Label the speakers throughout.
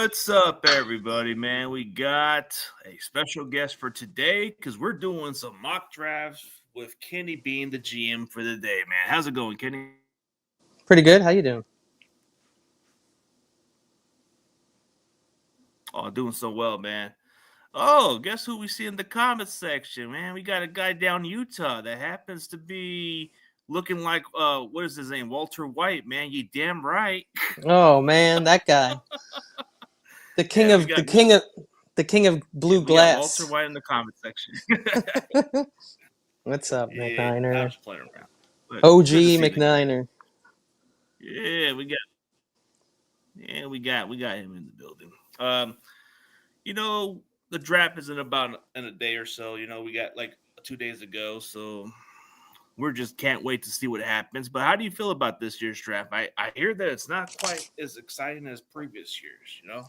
Speaker 1: What's up, everybody, man? We got a special guest for today because we're doing some mock drafts with Kenny being the GM for the day, man. How's it going, Kenny?
Speaker 2: Pretty good. How you doing?
Speaker 1: Oh, doing so well, man. Oh, guess who we see in the comments section, man? We got a guy down in Utah that happens to be looking like what is his name? Walter White, man. You damn right.
Speaker 2: Oh man, that guy, the king
Speaker 1: Yeah, we
Speaker 2: of the
Speaker 1: got
Speaker 2: king of the king of
Speaker 1: yeah,
Speaker 2: blue
Speaker 1: we got Walter
Speaker 2: glass.
Speaker 1: White in the comment section.
Speaker 2: What's up,
Speaker 1: Yeah, I
Speaker 2: McNiner?
Speaker 1: was playing around. But good to
Speaker 2: OG
Speaker 1: see the guy.
Speaker 2: McNiner.
Speaker 1: Yeah, we got him in the building. Um, you know, the draft is in a day or so. We got like 2 days ago, so we're just can't wait to see what happens. But how do you feel about this year's draft? I hear that it's not quite as exciting as previous years.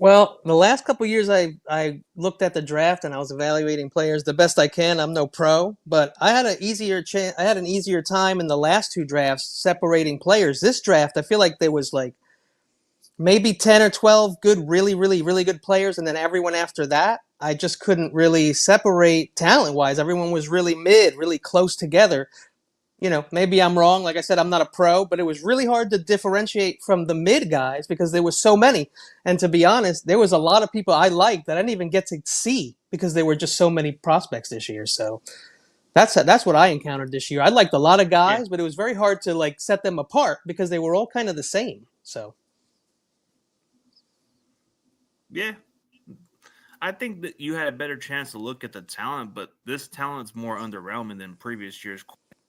Speaker 2: Well, the last couple years, I looked at the draft and I was evaluating players the best I can. I'm no pro, but I had I had an easier time in the last two drafts separating players. This draft, I feel like there was like maybe 10 or 12 good, really, really, really good players. And then everyone after that, I just couldn't really separate talent wise. Everyone was really mid, really close together. Maybe I'm wrong. Like I said, I'm not a pro, but it was really hard to differentiate from the mid guys because there was so many. And to be honest, there was a lot of people I liked that I didn't even get to see because there were just so many prospects this year. So that's what I encountered this year. I liked a lot of
Speaker 1: Yeah,
Speaker 2: guys, but it was very hard to like set them apart because they were all kind of the same. So
Speaker 1: yeah. I think that you had a better chance to look at the talent, but this talent's more underwhelming than previous years.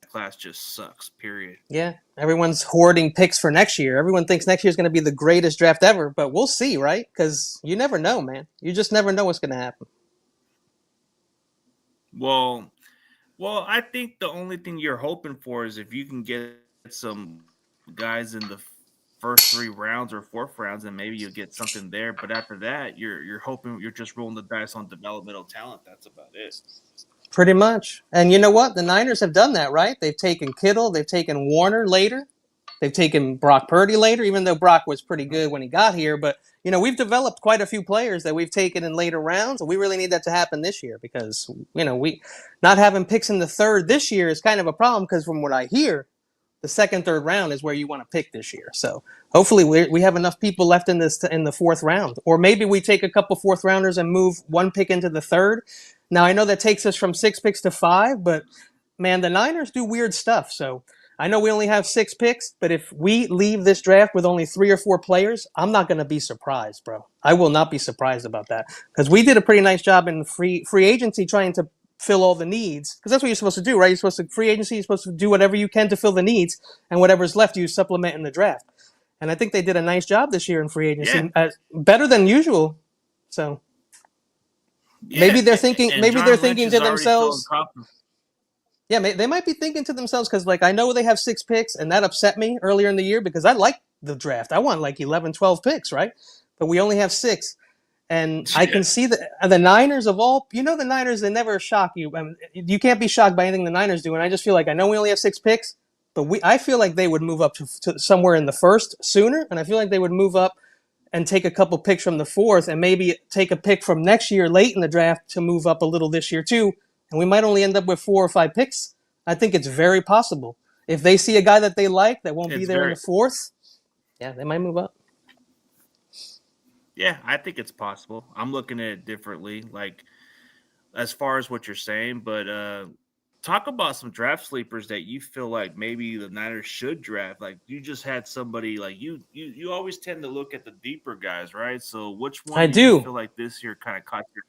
Speaker 1: Class just sucks. Period.
Speaker 2: yeah, everyone's hoarding picks for next year. Everyone thinks next year is going to be the greatest draft ever, but we'll see, right? Because you never know, man. You just never know what's going to happen.
Speaker 1: Well, Well, I think the only thing you're hoping for is if you can get some guys in the first 3 rounds or fourth rounds, and maybe you'll get something there. But after that, you're hoping you're just rolling the dice on developmental talent. That's about it.
Speaker 2: Pretty much. And you know what? The Niners have done that, right? They've taken Kittle, they've taken Warner later, they've taken Brock Purdy later, even though Brock was pretty good when he got here. But, we've developed quite a few players that we've taken in later rounds, and we really need that to happen this year because, we not having picks in the third this year is kind of a problem because from what I hear, the second, third round is where you want to pick this year. So hopefully we have enough people left in the fourth round, or maybe we take a couple fourth rounders and move one pick into the third. Now I know that takes us from 6 picks to 5, but man, the Niners do weird stuff. So I know we only have 6 picks, but if we leave this draft with only 3 or 4 players, I'm not going to be surprised, bro. I will not be surprised about that because we did a pretty nice job in free agency trying to fill all the needs because that's what you're supposed to do, right? You're supposed to free agency. You're supposed to do whatever you can to fill the needs, and whatever's left, you supplement in the draft. And I think they did a nice job this year in free
Speaker 1: Yeah,
Speaker 2: agency, better than usual. So
Speaker 1: yeah. And
Speaker 2: maybe they're
Speaker 1: John Lynch
Speaker 2: thinking
Speaker 1: is
Speaker 2: to
Speaker 1: already feeling
Speaker 2: themselves,
Speaker 1: confident.
Speaker 2: yeah, they might be thinking to themselves because, like, I know they have 6 picks, and that upset me earlier in the year because I like the draft. I want like 11, 12 picks, right? But we only have 6. And I
Speaker 1: Yeah,
Speaker 2: can see the Niners of all, the Niners, they never shock you. I mean, you can't be shocked by anything the Niners do. And I just feel like I know we only have 6 picks, but I feel like they would move up to somewhere in the first sooner. And I feel like they would move up and take a couple picks from the fourth and maybe take a pick from next year late in the draft to move up a little this year too. And we might only end up with 4 or 5 picks. I think it's very possible. If they see a guy that they like that won't be
Speaker 1: it's
Speaker 2: there in
Speaker 1: very.
Speaker 2: the fourth, yeah, they might move up.
Speaker 1: Yeah, I think it's possible. I'm looking at it differently. Like as far as what you're saying, but talk about some draft sleepers that you feel like maybe the Niners should draft. Like you just had somebody like you always tend to look at the deeper guys, right? So which
Speaker 2: I
Speaker 1: one do you
Speaker 2: do.
Speaker 1: feel like this year kind of caught your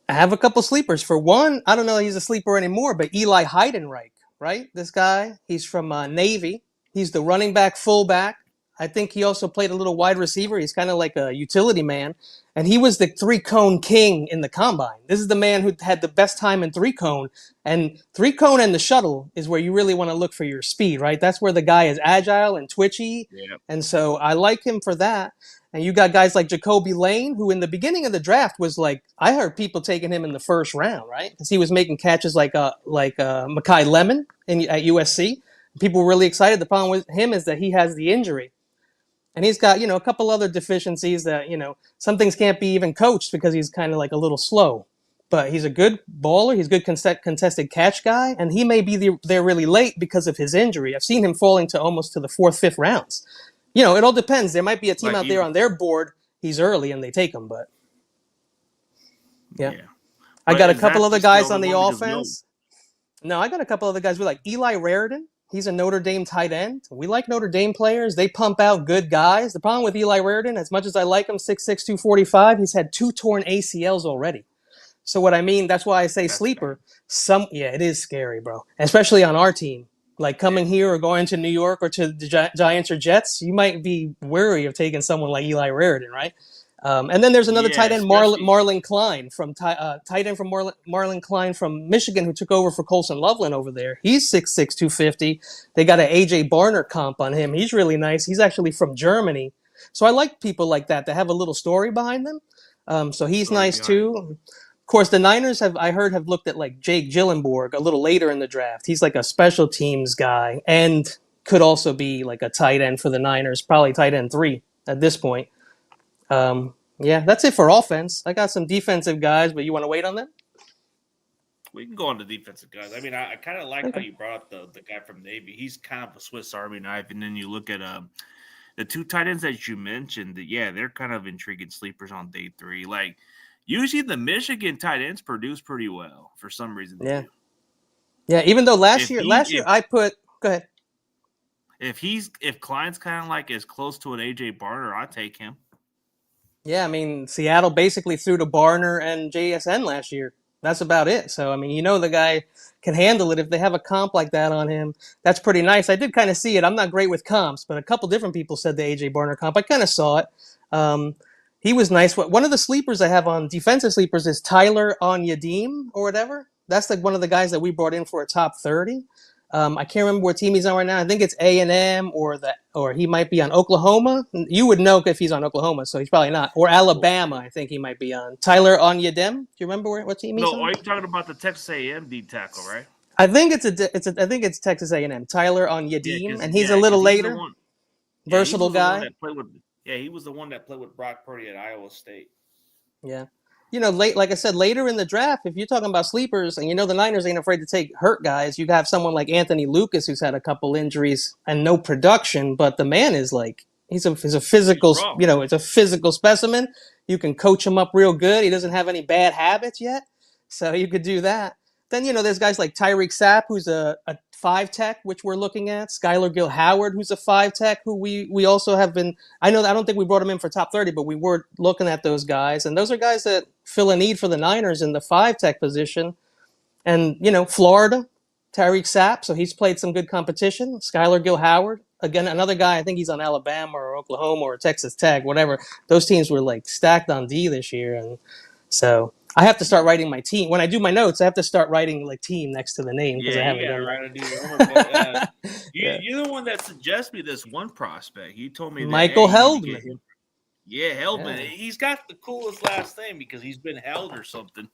Speaker 2: I have a couple sleepers. For one, I don't know if he's a sleeper anymore, but Eli Heidenreich, right? This guy, he's from Navy. He's the running back, fullback. I think he also played a little wide receiver. He's kind of like a utility man. And he was the 3-cone king in the combine. This is the man who had the best time in 3-cone. And 3-cone and the shuttle is where you really want to look for your speed, right? That's where the guy is agile and twitchy.
Speaker 1: yeah,
Speaker 2: And so I like him for that. And you got guys like Jacoby Lane, who in the beginning of the draft was like, I heard people taking him in the first round, right? Because he was making catches like Makai Lemon at USC. People were really excited. The problem with him is that he has the injury. And he's got, a couple other deficiencies that, some things can't be even coached because he's kind of like a little slow. But he's a good baller. He's a good contested catch guy. And he may be there really late because of his injury. I've seen him falling to almost to the fourth, fifth rounds. It all depends. There might be a team
Speaker 1: Like
Speaker 2: out there on their board. He's early and they take him. But yeah,
Speaker 1: yeah.
Speaker 2: I
Speaker 1: But
Speaker 2: got a
Speaker 1: is
Speaker 2: couple
Speaker 1: that
Speaker 2: other
Speaker 1: just the
Speaker 2: guys
Speaker 1: only
Speaker 2: on the
Speaker 1: one? Because
Speaker 2: offense. No, I got a couple other guys. We like Eli Raritan. He's a Notre Dame tight end. We like Notre Dame players. They pump out good guys. The problem with Eli Raritan, as much as I like him, 6'6", 245, he's had 2 torn ACLs already. So what I mean, that's why I say
Speaker 1: that's scary.
Speaker 2: sleeper. Yeah, it is scary, bro. Especially on our team. Like
Speaker 1: Yeah.
Speaker 2: coming here or going to New York or to the Giants or Jets, you might be wary of taking someone like Eli Raritan, right? And then there's another
Speaker 1: Yeah,
Speaker 2: tight end,
Speaker 1: especially
Speaker 2: Marlon Klein tight end from Marlon Klein from Michigan, who took over for Colson Loveland over there. He's 6'6", 250. They got an AJ Barner comp on him. He's really nice. He's actually from Germany. So I like people like that have a little story behind them. So he's
Speaker 1: story
Speaker 2: nice
Speaker 1: behind.
Speaker 2: too. Of course, the Niners have looked at like Jake Gyllenborg a little later in the draft. He's like a special teams guy and could also be like a tight end for the Niners, probably tight end 3 at this point. Yeah, that's it for offense. I got some defensive guys, but you want to wait on them?
Speaker 1: We can go on the defensive guys. I mean, I kind of like how
Speaker 2: Okay.
Speaker 1: you brought up the guy from Navy. He's kind of a Swiss Army knife, and then you look at the 2 tight ends that you mentioned. Yeah, they're kind of intriguing sleepers on day 3. Like usually the Michigan tight ends produce pretty well. For some reason they
Speaker 2: Yeah.
Speaker 1: do.
Speaker 2: Yeah, even though
Speaker 1: If
Speaker 2: last year I put go ahead.
Speaker 1: if Klein's kind of like as close to an AJ Barner, I take him.
Speaker 2: Yeah, I mean, Seattle basically threw to Barner and JSN last year. That's about it. So, I mean, the guy can handle it. If they have a comp like that on him, that's pretty nice. I did kind of see it. I'm not great with comps, but a couple different people said the AJ Barner comp. I kind of saw it. Um, he was nice. One of the sleepers I have on defensive sleepers is Tyler Onyedim or whatever. That's like one of the guys that we brought in for a top 30. I can't remember what team he's on right now. I think it's A&M or he might be on Oklahoma. You would know if he's on Oklahoma, so he's probably not. Or Alabama, I think he might be on. Tyler Onyedem. Do you remember what team he's
Speaker 1: No,
Speaker 2: on?
Speaker 1: are you talking about the Texas A&M D tackle, right?
Speaker 2: I think I think it's Texas A&M. Tyler
Speaker 1: Yeah,
Speaker 2: Onyedim,
Speaker 1: because
Speaker 2: and he's a little
Speaker 1: he's the
Speaker 2: later.
Speaker 1: one. Yeah, he
Speaker 2: Versatile
Speaker 1: was the one
Speaker 2: guy.
Speaker 1: that played with. Yeah, he was the one that played with Brock Purdy at Iowa State.
Speaker 2: Yeah. Like I said, later in the draft, if you're talking about sleepers, and the Niners ain't afraid to take hurt guys, you have someone like Anthony Lucas who's had a couple injuries and no production, but the man is like he's a
Speaker 1: He's
Speaker 2: physical,
Speaker 1: raw.
Speaker 2: it's a physical specimen. You can coach him up real good. He doesn't have any bad habits yet, so you could do that. Then there's guys like Tyreek Sapp, who's a 5 tech, which we're looking at. Skylar Gill Howard, who's a 5 tech, who we also have been. I don't think we brought him in for top 30, but we were looking at those guys, and those are guys that fill a need for the Niners in the 5 tech position. And Florida, Tyreek Sapp, so he's played some good competition. Skylar Gill Howard, again, another guy. I think he's on Alabama or Oklahoma or Texas Tech, whatever. Those teams were like stacked on D this year, and so I have to start writing my team. When I do my notes, I have to start writing like team next to the name because
Speaker 1: Yeah,
Speaker 2: I
Speaker 1: you
Speaker 2: haven't
Speaker 1: gotta
Speaker 2: done
Speaker 1: write and do your homework. But
Speaker 2: that. Yeah,
Speaker 1: you're the one that suggested me this one prospect. You told me that hey,
Speaker 2: Michael
Speaker 1: you need to get
Speaker 2: Heldman.
Speaker 1: him. Yeah, Heldman.
Speaker 2: Yeah.
Speaker 1: He's got the coolest last name because he's been held or something.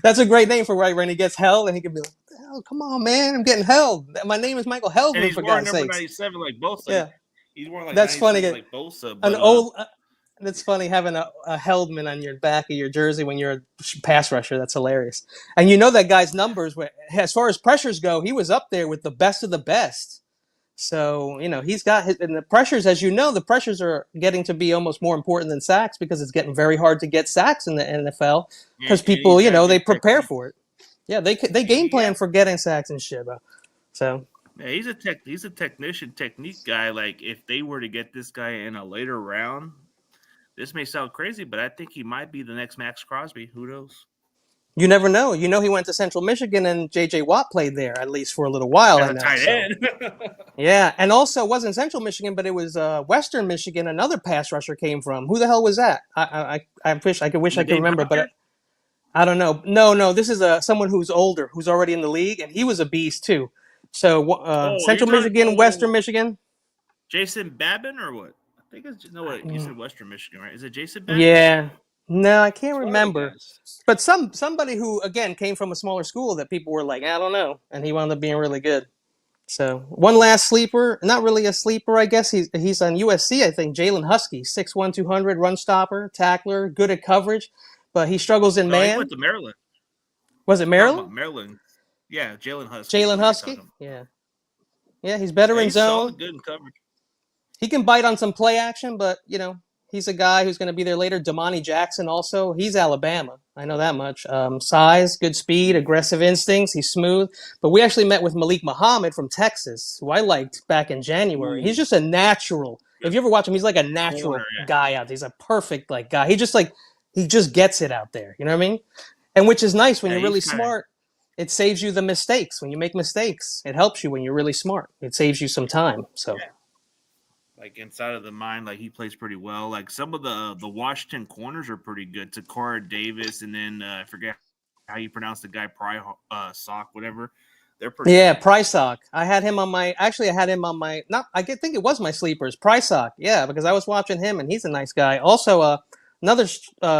Speaker 2: That's a great name for right when he gets held, and he can be like, "Oh, come on, man, I'm getting held. My name is Michael
Speaker 1: And
Speaker 2: Heldman,
Speaker 1: he's
Speaker 2: for
Speaker 1: wearing
Speaker 2: God's
Speaker 1: number
Speaker 2: sakes."
Speaker 1: 97 like Bosa.
Speaker 2: Yeah,
Speaker 1: He's wearing like
Speaker 2: that's funny.
Speaker 1: 97 like Bosa.
Speaker 2: An
Speaker 1: But
Speaker 2: old. That's funny having a Heldman on your back of your jersey when you're a pass rusher. That's hilarious. And that guy's numbers, as far as pressures go, he was up there with the best of the best. So, he's got and the pressures, as the pressures are getting to be almost more important than sacks because it's getting very hard to get sacks in the NFL because
Speaker 1: and
Speaker 2: people,
Speaker 1: he's got
Speaker 2: they
Speaker 1: good
Speaker 2: prepare
Speaker 1: technique.
Speaker 2: for it. Yeah, they
Speaker 1: And
Speaker 2: game plan for getting sacks and shit. So,
Speaker 1: yeah, he's a technique guy. Like if they were to get this guy in a later round, this may sound crazy, but I think he might be the next Max Crosby. Who knows?
Speaker 2: you never know. He went to Central Michigan and J.J. Watt played there at least for a little while,
Speaker 1: As
Speaker 2: I
Speaker 1: a
Speaker 2: know.
Speaker 1: tight
Speaker 2: So,
Speaker 1: end.
Speaker 2: yeah, and also it wasn't Central Michigan, but it was Western Michigan. Another pass rusher came from. Who the hell was that? Wish I could
Speaker 1: Dave
Speaker 2: remember,
Speaker 1: Broughton?
Speaker 2: but I don't know. No. This is someone who's older, who's already in the league, and he was a beast too. So
Speaker 1: Oh, you're
Speaker 2: Central
Speaker 1: talking
Speaker 2: Michigan, Western Michigan.
Speaker 1: Jason Babin or what? I think it's no. What you said, Western Michigan, right? Is it Jason Babin?
Speaker 2: Yeah, no, I can't
Speaker 1: It's one of the
Speaker 2: remember.
Speaker 1: guys.
Speaker 2: But somebody who again came from a smaller school that people were like, I don't know, and he wound up being really good. So one last sleeper, not really a sleeper, I guess. He's on USC, I think. Jalen Husky, 6'1", 200, run stopper, tackler, good at coverage, but he struggles in
Speaker 1: No, he went
Speaker 2: man.
Speaker 1: to Maryland.
Speaker 2: Was it
Speaker 1: You're talking
Speaker 2: Maryland?
Speaker 1: about Maryland. Yeah, Jalen Husky is
Speaker 2: Jalen
Speaker 1: what you're talking
Speaker 2: Husky?
Speaker 1: about.
Speaker 2: Yeah. Yeah, he's better
Speaker 1: Yeah,
Speaker 2: in
Speaker 1: he's
Speaker 2: zone.
Speaker 1: solid, good in coverage.
Speaker 2: He can bite on some play action, but he's a guy who's going to be there later. Damani Jackson also. He's Alabama. I know that much. Size, good speed, aggressive instincts. He's smooth. But we actually met with Malik Muhammad from Texas, who I liked back in January. He's
Speaker 1: Ooh,
Speaker 2: just a natural. If
Speaker 1: good
Speaker 2: you ever watch him, he's like a
Speaker 1: corner.
Speaker 2: natural
Speaker 1: Yeah,
Speaker 2: guy out there. He's a perfect guy. He just gets it out there. You know what I mean? And which is nice when
Speaker 1: yeah,
Speaker 2: you're
Speaker 1: he's
Speaker 2: really
Speaker 1: kind of
Speaker 2: smart. It saves you the mistakes when you make mistakes. It helps you when you're really smart. It saves you some time. So.
Speaker 1: yeah, like inside of the mind. Like he plays pretty well. Like some of the Washington corners are pretty good. Takara Davis, and then I forget how you pronounce the guy Sock, whatever. They're pretty
Speaker 2: Yeah,
Speaker 1: good.
Speaker 2: Prysock. I had him on my. Actually, I had him on my. Not. Think it was my sleepers. Prysock. Yeah, because I was watching him, and he's a nice guy. Also, another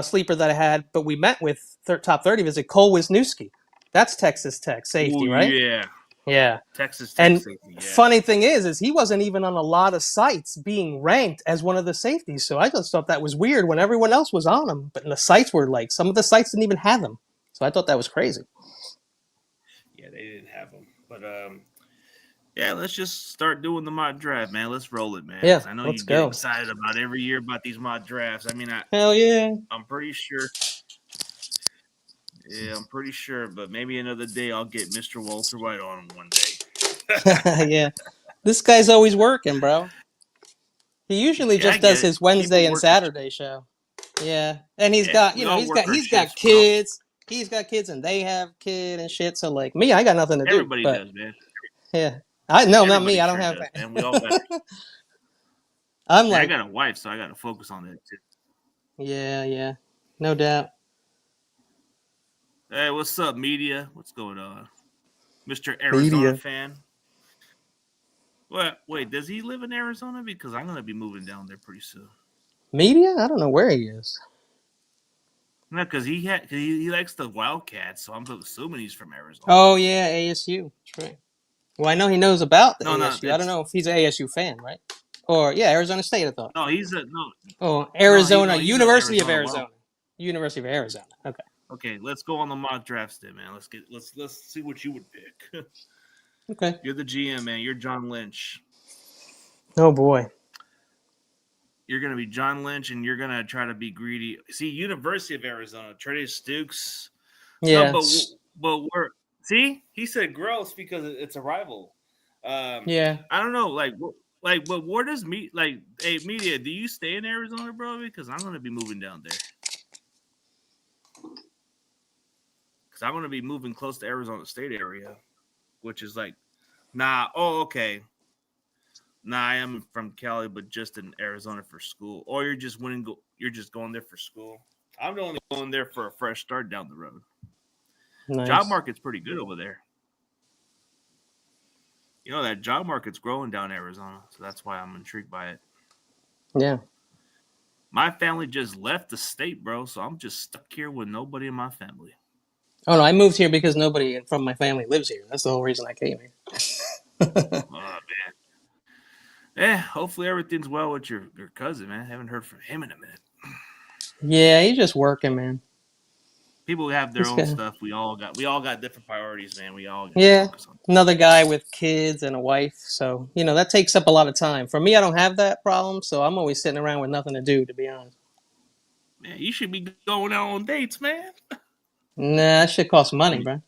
Speaker 2: sleeper that I had, but we met with top 30 visit Cole Wisniewski. That's Texas Tech
Speaker 1: Oh
Speaker 2: safety, right?
Speaker 1: yeah,
Speaker 2: Yeah.
Speaker 1: Texas Tech
Speaker 2: And
Speaker 1: safety. Yeah,
Speaker 2: funny thing is he wasn't even on a lot of sites being ranked as one of the safeties. So I just thought that was weird when everyone else was on him, but the sites were like some of the sites didn't even have him. So I thought that was crazy.
Speaker 1: yeah, they didn't have them, but yeah, let's just start doing the mock draft, man. Let's roll it, man.
Speaker 2: Yeah,
Speaker 1: Because I know
Speaker 2: let's
Speaker 1: you get
Speaker 2: go.
Speaker 1: excited about every year about these mock drafts. I mean,
Speaker 2: Hell yeah.
Speaker 1: I'm pretty sure. Yeah, I'm pretty sure, but maybe another day I'll get Mr. Walter White on him one day.
Speaker 2: Yeah. This guy's always working, bro. He usually
Speaker 1: Yeah, I
Speaker 2: just
Speaker 1: get
Speaker 2: does
Speaker 1: it.
Speaker 2: his Wednesday
Speaker 1: People
Speaker 2: and
Speaker 1: work their
Speaker 2: Saturday show. Yeah. And he's
Speaker 1: yeah,
Speaker 2: got,
Speaker 1: we all work our
Speaker 2: he's got
Speaker 1: shifts. We all
Speaker 2: kids. He's got kids and they have kid and shit. So like me, I got nothing to do.
Speaker 1: everybody
Speaker 2: But
Speaker 1: does, man.
Speaker 2: yeah. I no, not me.
Speaker 1: Everybody
Speaker 2: I don't
Speaker 1: sure
Speaker 2: have
Speaker 1: does, man. We all got.
Speaker 2: I'm
Speaker 1: Man, I
Speaker 2: like,
Speaker 1: got a wife, so I got to focus on that too.
Speaker 2: yeah, yeah. No doubt.
Speaker 1: Hey, what's up, media? What's going on, Mr. Arizona
Speaker 2: Media.
Speaker 1: fan? What? Wait, does he live in Arizona? Because I'm gonna be moving down there pretty soon.
Speaker 2: Media? I don't know where he is.
Speaker 1: No, because he likes the Wildcats, so I'm assuming he's from Arizona.
Speaker 2: Oh yeah, ASU. That's right. Well, I know he knows about the
Speaker 1: No, no,
Speaker 2: ASU. I don't
Speaker 1: it's
Speaker 2: know if he's an ASU fan, right? Or yeah, Arizona State, I thought.
Speaker 1: no, he's a no,
Speaker 2: Oh,
Speaker 1: no,
Speaker 2: Arizona,
Speaker 1: he's a
Speaker 2: University of
Speaker 1: Arizona Wild.
Speaker 2: Arizona. University of Arizona. Okay.
Speaker 1: Okay, let's go on the mock drafts then, man. Let's see what you would pick.
Speaker 2: Okay.
Speaker 1: You're the GM, man. You're John Lynch.
Speaker 2: Oh boy.
Speaker 1: You're gonna be John Lynch, and you're gonna try to be greedy. See, University of Arizona, Trey Stukes. No,
Speaker 2: Yeah.
Speaker 1: but we're see. He said gross because it's a rival.
Speaker 2: Yeah.
Speaker 1: I don't know, but where does hey media? Do you stay in Arizona, bro? Because I'm gonna be moving down there. Because I'm gonna be moving close to Arizona State area, which is like, nah. Oh, okay. Nah, I am from Cali, but just in Arizona for school. Or you're just you're just going there for school. I'm only going there for a fresh start down the road.
Speaker 2: Nice.
Speaker 1: Job market's pretty good over there. You know that job market's growing down Arizona, so that's why I'm intrigued by it.
Speaker 2: Yeah.
Speaker 1: My family just left the state, bro, so I'm just stuck here with nobody in my family.
Speaker 2: Oh no, I moved here because nobody from my family lives here. That's the whole reason I came here.
Speaker 1: Oh man. Yeah, hopefully everything's well with your cousin, man. I haven't heard from him in a minute.
Speaker 2: Yeah, he's just working, man.
Speaker 1: People have their
Speaker 2: He's
Speaker 1: own
Speaker 2: got
Speaker 1: stuff. We all got different priorities, man. We all got to
Speaker 2: yeah,
Speaker 1: focus on.
Speaker 2: another guy with kids and a wife. So that takes up a lot of time. For me, I don't have that problem, so I'm always sitting around with nothing to do, to be honest.
Speaker 1: Man, you should be going out on dates, man.
Speaker 2: Nah, that shit costs money, bro.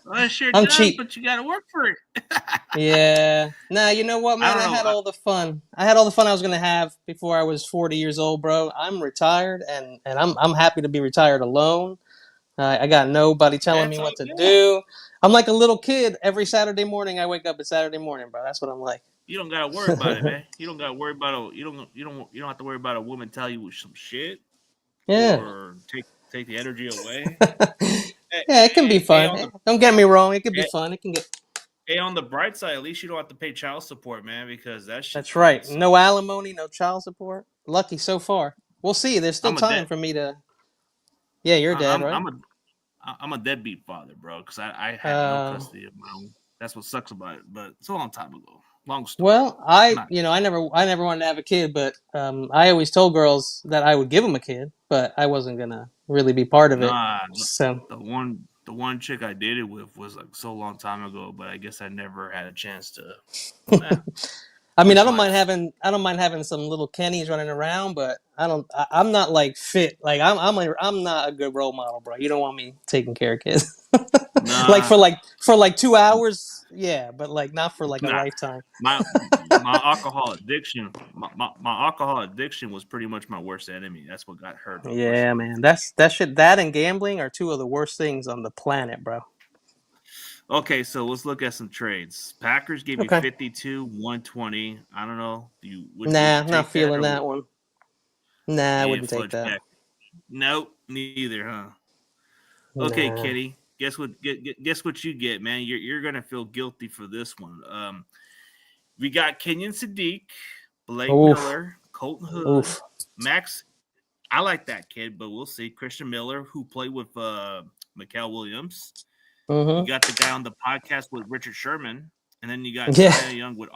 Speaker 1: Well, it sure
Speaker 2: I'm
Speaker 1: does,
Speaker 2: cheap.
Speaker 1: but you got to work for it.
Speaker 2: Yeah. Nah, you know what,
Speaker 1: I
Speaker 2: man?
Speaker 1: don't
Speaker 2: I
Speaker 1: know.
Speaker 2: had all the fun. I had all the fun I was gonna have before I was 40 years old, bro. I'm retired, and I'm happy to be retired alone. I got nobody telling me
Speaker 1: That's all
Speaker 2: what to
Speaker 1: good.
Speaker 2: do. I'm like a little kid. Every Saturday morning, I wake up at Saturday morning, bro. That's what I'm like.
Speaker 1: You don't gotta worry about it, man. You don't gotta worry about you don't have to worry about a woman tell you some shit
Speaker 2: Yeah.
Speaker 1: or take the energy away. Hey,
Speaker 2: Yeah, it can be
Speaker 1: hey,
Speaker 2: fun. Don't get me wrong. It can be
Speaker 1: hey,
Speaker 2: fun. It can get.
Speaker 1: hey, on the bright side, at least you don't have to pay child support, man, because that shit's
Speaker 2: That's
Speaker 1: fucking
Speaker 2: right.
Speaker 1: sucks.
Speaker 2: No alimony, no child support. Lucky so far. We'll see. There's still
Speaker 1: I'm a
Speaker 2: time
Speaker 1: dead.
Speaker 2: for me to. Yeah, you're
Speaker 1: I-
Speaker 2: dead,
Speaker 1: I'm
Speaker 2: right?
Speaker 1: I'm a I'm a deadbeat father, bro, because I have no
Speaker 2: Uh,
Speaker 1: custody of my own That's what sucks about it. But it's a long time ago. Long story.
Speaker 2: Well,
Speaker 1: I'm not.
Speaker 2: I never wanted to have a kid, but I always told girls that I would give them a kid, but I wasn't gonna really be part of it.
Speaker 1: Nah,
Speaker 2: So,
Speaker 1: the one chick I dated with was like so long time ago, but I guess I never had a chance to. Nah,
Speaker 2: I mean,
Speaker 1: it's life.
Speaker 2: I don't mind having some little Kennys running around, but I'm not like fit. Like I'm not a good role model, bro. You don't want me taking care of kids. Like
Speaker 1: Nah,
Speaker 2: for like 2 hours, yeah, but like not for like a
Speaker 1: nah.
Speaker 2: lifetime.
Speaker 1: My alcohol addiction. My alcohol addiction was pretty much my worst enemy. That's what got hurt,
Speaker 2: Yeah,
Speaker 1: unfortunately.
Speaker 2: man. That and gambling are two of the worst things on the planet, bro.
Speaker 1: Okay, so let's look at some trades. Packers gave you
Speaker 2: Okay.
Speaker 1: 52, 120. I don't know. Would
Speaker 2: Nah,
Speaker 1: you
Speaker 2: not
Speaker 1: take that
Speaker 2: feeling
Speaker 1: or
Speaker 2: that one. Nah, I
Speaker 1: yeah,
Speaker 2: wouldn't take
Speaker 1: fudge
Speaker 2: that.
Speaker 1: pack? Nope, neither, huh? Okay,
Speaker 2: Nah.
Speaker 1: Kitty. Guess what you get, man. You're gonna feel guilty for this one. We got Kenyon Sadiq, Blake
Speaker 2: Oof.
Speaker 1: Miller, Colton Hood,
Speaker 2: Oof.
Speaker 1: Max. I like that kid, but we'll see. Christian Miller, who played with Mikael Williams. You
Speaker 2: Mm-hmm.
Speaker 1: got the guy on the podcast with Richard Sherman, and then you got
Speaker 2: Yeah.
Speaker 1: Cy Young with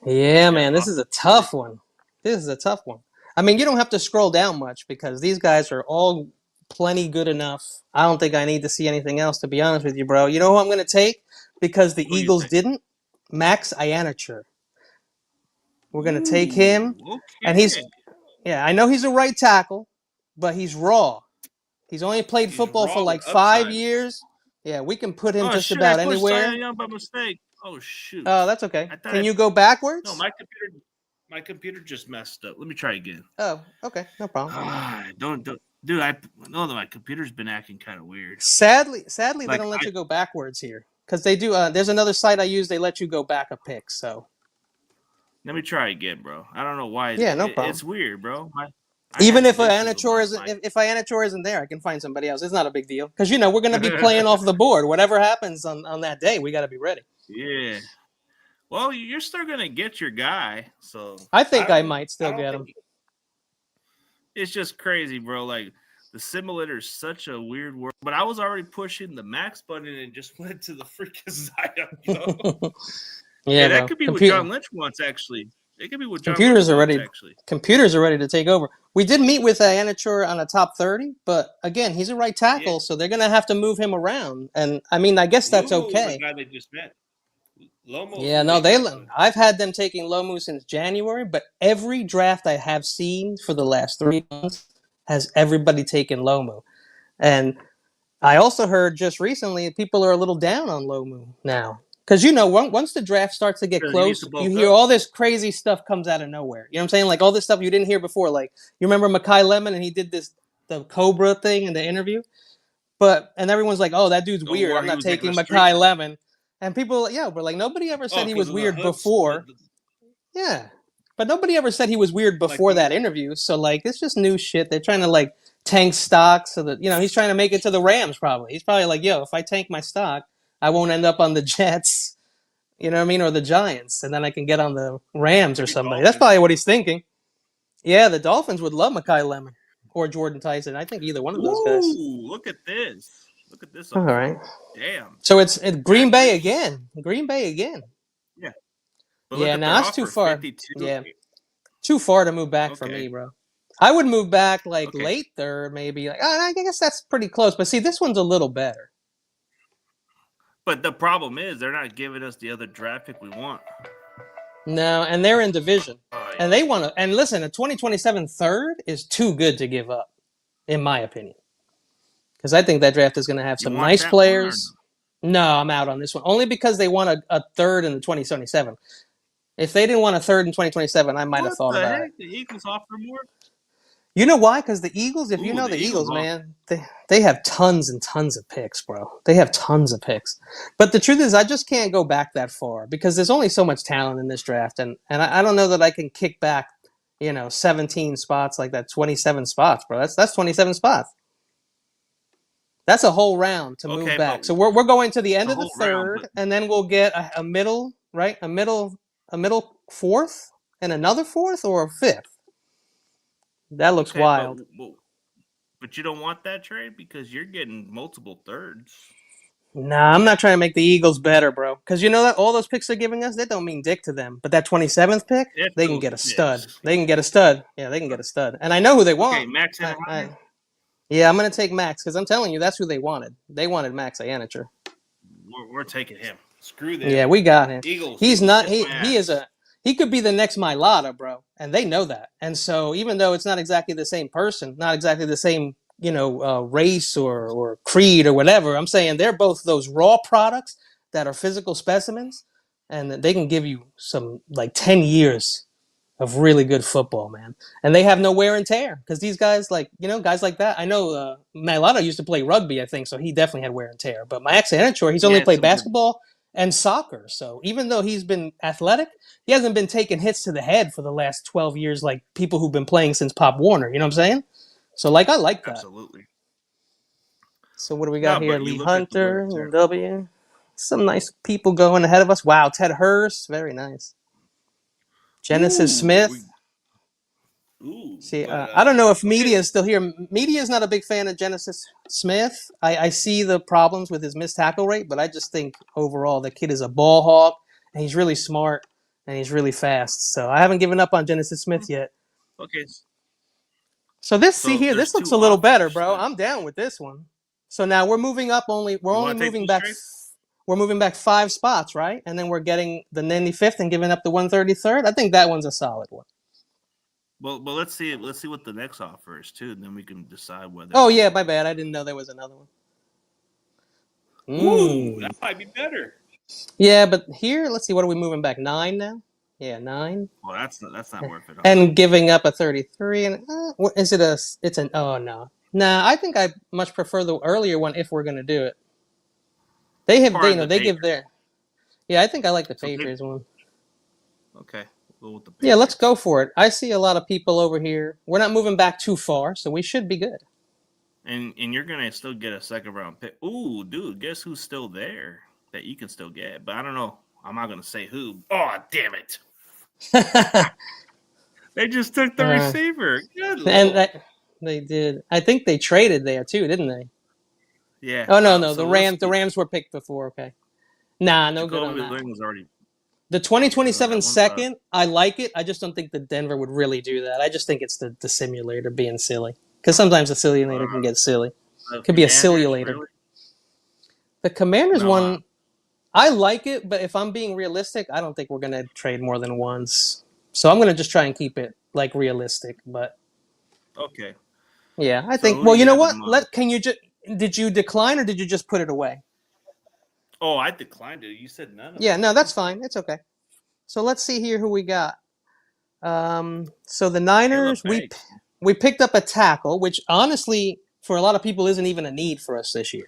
Speaker 2: Yeah,
Speaker 1: yeah,
Speaker 2: man. This is a tough one. This is a tough one. I mean, you don't have to scroll down much because these guys are all plenty good enough. I don't think I need to see anything else, to be honest with you, bro. You know who I'm going to take because the
Speaker 1: Who you
Speaker 2: Eagles
Speaker 1: take?
Speaker 2: didn't? Max Ianicher. We're going to take him,
Speaker 1: Ooh,
Speaker 2: and
Speaker 1: okay.
Speaker 2: yeah, I know he's a right tackle, but he's raw. He's only played
Speaker 1: He's
Speaker 2: football for
Speaker 1: raw with
Speaker 2: like five
Speaker 1: upside.
Speaker 2: years. Yeah, we can put him
Speaker 1: Oh
Speaker 2: just
Speaker 1: shit! I
Speaker 2: about
Speaker 1: pushed Cy
Speaker 2: anywhere.
Speaker 1: Young by mistake. Oh shoot!
Speaker 2: Oh, that's okay.
Speaker 1: I thought
Speaker 2: Can
Speaker 1: I
Speaker 2: you go
Speaker 1: no
Speaker 2: backwards?
Speaker 1: my computer just messed up. Let me try again.
Speaker 2: Oh, okay, no problem.
Speaker 1: Don't dude. I no, my computer's been acting kind of weird.
Speaker 2: Sadly, they
Speaker 1: Like
Speaker 2: don't let
Speaker 1: I
Speaker 2: you go backwards here because they do. There's another site I use. They let you go back a pick. So
Speaker 1: let me try again, bro. I don't know why
Speaker 2: yeah, no
Speaker 1: it's
Speaker 2: problem.
Speaker 1: weird, bro. I had
Speaker 2: Even if
Speaker 1: some issues with
Speaker 2: Anator
Speaker 1: my
Speaker 2: isn't,
Speaker 1: my
Speaker 2: if Anator isn't there, I can find somebody else. It's not a big deal because we're going to be playing off the board. Whatever happens on that day, we got to be ready.
Speaker 1: yeah. Well, you're still gonna get your guy, so
Speaker 2: I
Speaker 1: I
Speaker 2: think I
Speaker 1: don't
Speaker 2: might
Speaker 1: I
Speaker 2: still
Speaker 1: don't
Speaker 2: get
Speaker 1: think
Speaker 2: him.
Speaker 1: it's just crazy, bro. Like the simulator is such a weird world. But I was already pushing the max button and just went to the freaking Zion,
Speaker 2: Yeah,
Speaker 1: Hey, that
Speaker 2: bro.
Speaker 1: could be what John Lynch wants, actually. It could be what John Lynch
Speaker 2: Computers are
Speaker 1: wants,
Speaker 2: ready.
Speaker 1: actually.
Speaker 2: Computers are ready to take over. We did meet with Anator on a top 30, but again, he's a right
Speaker 1: Yeah.
Speaker 2: tackle, so they're going to have to move him around. And I mean, I guess that's
Speaker 1: Lumo was the
Speaker 2: okay.
Speaker 1: guy they just met. Lomo's
Speaker 2: Yeah,
Speaker 1: who
Speaker 2: no,
Speaker 1: they met with.
Speaker 2: I've had them taking Lomu since January, but every draft I have seen for the last 3 months has everybody taken Lomu. And I also heard just recently people are a little down on Lomu now. Because, once the draft starts to get
Speaker 1: Because he needs
Speaker 2: close,
Speaker 1: to
Speaker 2: you
Speaker 1: bulk
Speaker 2: hear
Speaker 1: up.
Speaker 2: all this crazy stuff comes out of nowhere. You know what I'm saying? Like all this stuff you didn't hear before. Like, you remember Makai Lemon and he did the Cobra thing in the interview? And everyone's like, oh, that dude's
Speaker 1: Oh,
Speaker 2: weird.
Speaker 1: where
Speaker 2: I'm
Speaker 1: he
Speaker 2: not
Speaker 1: was like
Speaker 2: taking Makai
Speaker 1: restricted.
Speaker 2: Lemon. And people, yeah, were like, nobody ever
Speaker 1: Oh,
Speaker 2: said he
Speaker 1: because
Speaker 2: was
Speaker 1: of the
Speaker 2: weird
Speaker 1: hoods,
Speaker 2: before. Yeah. But nobody ever said he was weird
Speaker 1: like
Speaker 2: before
Speaker 1: the
Speaker 2: that interview. So, like, it's just new shit. They're trying to, like, tank stock so that, he's trying to make it to the Rams probably. He's probably like, yo, if I tank my stock, I won't end up on the Jets, you know what I mean, or the Giants. And then I can get on the Rams or
Speaker 1: maybe
Speaker 2: somebody. That's probably
Speaker 1: Dolphins.
Speaker 2: what he's thinking. Yeah, the Dolphins would love Makai Lemon or Jordan Tyson. I think either one of those guys.
Speaker 1: Ooh, look at this. Look at this
Speaker 2: All
Speaker 1: offer.
Speaker 2: right.
Speaker 1: Damn.
Speaker 2: So it's Green Bay
Speaker 1: Packers.
Speaker 2: again. Green Bay again.
Speaker 1: Yeah. But look
Speaker 2: Yeah,
Speaker 1: at
Speaker 2: now
Speaker 1: their
Speaker 2: that's too
Speaker 1: offer
Speaker 2: far.
Speaker 1: 52.
Speaker 2: Yeah, too far to move back for
Speaker 1: Okay.
Speaker 2: me, bro. I would move back like
Speaker 1: Okay.
Speaker 2: late third, maybe. Like I guess that's pretty close. But see, this one's a little better.
Speaker 1: But the problem is they're not giving us the other draft pick we want.
Speaker 2: No, and they're in division,
Speaker 1: Oh,
Speaker 2: and they want to. And listen, a 2027 third is too good to give up, in my opinion, because I think that draft is going to have
Speaker 1: you
Speaker 2: some
Speaker 1: want
Speaker 2: nice
Speaker 1: that one or no?
Speaker 2: players. No, I'm out on this one only because they want a third in the 2077. If they didn't want a third in 2027, I might have
Speaker 1: What
Speaker 2: thought
Speaker 1: the
Speaker 2: about it.
Speaker 1: heck? The Eagles offer more?
Speaker 2: You know why? Because the Eagles, if you
Speaker 1: Ooh,
Speaker 2: know
Speaker 1: the
Speaker 2: the
Speaker 1: Eagles
Speaker 2: Eagles,
Speaker 1: offer.
Speaker 2: man, they have tons and tons of picks, bro. They have tons of picks. But the truth is, I just can't go back that far because there's only so much talent in this draft, and I don't know that I can kick back, 17 spots like that, 27 spots, bro. That's 27 spots. That's a whole round to move
Speaker 1: Okay, but
Speaker 2: back. So we're going to the
Speaker 1: it's
Speaker 2: end
Speaker 1: a
Speaker 2: of the
Speaker 1: whole round, but
Speaker 2: third, and then we'll get a middle, right? A middle fourth, and another fourth or a fifth. That looks
Speaker 1: okay,
Speaker 2: wild.
Speaker 1: but you don't want that trade because you're getting multiple thirds.
Speaker 2: Nah, I'm not trying to make the Eagles better, bro. Because you know that all those picks they're giving us, they don't mean dick to them. But that 27th pick,
Speaker 1: If
Speaker 2: they can
Speaker 1: those
Speaker 2: get a stud.
Speaker 1: picks,
Speaker 2: They
Speaker 1: yeah.
Speaker 2: can get a stud. Yeah, they can get a stud. And I know who they
Speaker 1: Okay,
Speaker 2: want.
Speaker 1: Max Anaheim.
Speaker 2: Yeah, I'm gonna take Max because I'm telling you, that's who they wanted. They wanted Max Ianicher.
Speaker 1: We're taking him. Screw
Speaker 2: Yeah,
Speaker 1: them.
Speaker 2: we got him.
Speaker 1: Eagles, you
Speaker 2: He's
Speaker 1: can
Speaker 2: not.
Speaker 1: kiss
Speaker 2: He
Speaker 1: my
Speaker 2: he is
Speaker 1: ass.
Speaker 2: a. He could be the next Milata, bro, and they know that. And so, even though it's not exactly the same person, not exactly the same, race or creed or whatever, I'm saying they're both those raw products that are physical specimens, and they can give you some like 10 years of really good football, man. And they have no wear and tear because these guys, like guys like that. I know Mailata used to play rugby, I think, so he definitely had wear and tear. But my ex Anachor, he's only
Speaker 1: Yeah,
Speaker 2: played
Speaker 1: some good.
Speaker 2: basketball and soccer. So even though he's been athletic, he hasn't been taking hits to the head for the last 12 years like people who've been playing since Pop Warner. You know what I'm saying? So like I like that.
Speaker 1: Absolutely.
Speaker 2: So what do we got
Speaker 1: No,
Speaker 2: here?
Speaker 1: but you
Speaker 2: Lee
Speaker 1: look at the wear
Speaker 2: Hunter
Speaker 1: and
Speaker 2: and
Speaker 1: tear.
Speaker 2: W. Some nice people going ahead of us. Wow, Ted Hurst, very nice. Genesis
Speaker 1: Ooh,
Speaker 2: Smith. See,
Speaker 1: but
Speaker 2: I don't know if
Speaker 1: okay.
Speaker 2: media is still here. Media is not a big fan of Genesis Smith. I see the problems with his missed tackle rate, but I just think overall the kid is a ball hawk, and he's really smart, and he's really fast. So I haven't given up on Genesis Smith yet.
Speaker 1: Okay,
Speaker 2: So see
Speaker 1: so
Speaker 2: here,
Speaker 1: there's
Speaker 2: this looks
Speaker 1: two
Speaker 2: a little better,
Speaker 1: offers.
Speaker 2: bro. I'm down with this one. So now we're moving up only. We're
Speaker 1: You
Speaker 2: only
Speaker 1: want to take
Speaker 2: moving
Speaker 1: those
Speaker 2: back.
Speaker 1: trades?
Speaker 2: We're moving back 5 spots, right? And then we're getting the 95th and giving up the 133rd. I think that one's a solid one.
Speaker 1: Well, but let's see. Let's see what the next offer is too, and then we can decide whether or
Speaker 2: Oh
Speaker 1: not
Speaker 2: yeah,
Speaker 1: we
Speaker 2: my
Speaker 1: want
Speaker 2: bad. I didn't know there was another one.
Speaker 1: to. Ooh,
Speaker 2: Hmm.
Speaker 1: that might be better.
Speaker 2: Yeah, but here, let's see. What are we moving back? 9 now. Yeah, 9.
Speaker 1: Well, that's not worth it, huh?
Speaker 2: And giving up a 33. And what is it? It's an. Oh no. Nah, I think I much prefer the earlier one if we're gonna do it. They have
Speaker 1: Part
Speaker 2: they
Speaker 1: of
Speaker 2: know
Speaker 1: the
Speaker 2: they give
Speaker 1: Patriots.
Speaker 2: their. Yeah, I think I like the
Speaker 1: So
Speaker 2: Patriots one.
Speaker 1: okay, we'll go with the
Speaker 2: Yeah, let's
Speaker 1: Patriots.
Speaker 2: go for it. I see a lot of people over here. We're not moving back too far, so we should be good.
Speaker 1: And you're gonna still get a second round pick. Ooh, dude, guess who's still there that you can still get? But I don't know. I'm not gonna say who. Oh, damn it! They just took the
Speaker 2: uh,
Speaker 1: receiver. Good
Speaker 2: and
Speaker 1: lord.
Speaker 2: they did. I think they traded there too, didn't they?
Speaker 1: Yeah.
Speaker 2: Oh no, no, the
Speaker 1: So let's
Speaker 2: Rams. The
Speaker 1: see.
Speaker 2: Rams were picked before. Okay. Nah, no good on
Speaker 1: Jacoby
Speaker 2: that
Speaker 1: Ling
Speaker 2: one.
Speaker 1: was already
Speaker 2: The
Speaker 1: good on
Speaker 2: 2027
Speaker 1: that one.
Speaker 2: second, I like it. I just don't think that Denver would really do that. I just think it's the simulator being silly. Because sometimes the simulator can
Speaker 1: Uh,
Speaker 2: get silly.
Speaker 1: the
Speaker 2: Could be a
Speaker 1: Commanders,
Speaker 2: simulator.
Speaker 1: really?
Speaker 2: The Commanders
Speaker 1: No.
Speaker 2: one, I like it, but if I'm being realistic, I don't think we're gonna trade more than once. So I'm gonna just try and keep it like realistic. But
Speaker 1: Okay.
Speaker 2: yeah, I
Speaker 1: So
Speaker 2: think.
Speaker 1: who do
Speaker 2: Well, you
Speaker 1: you
Speaker 2: know
Speaker 1: have in
Speaker 2: what?
Speaker 1: mind?
Speaker 2: Can you just did you decline or did you just put it away?
Speaker 1: Oh, I declined it. You said none of
Speaker 2: Yeah,
Speaker 1: them.
Speaker 2: no, that's fine. It's okay. So let's see here who we got. So the
Speaker 1: Caleb
Speaker 2: Niners,
Speaker 1: Banks.
Speaker 2: we picked up a tackle, which honestly, for a lot of people, isn't even a need for us this year.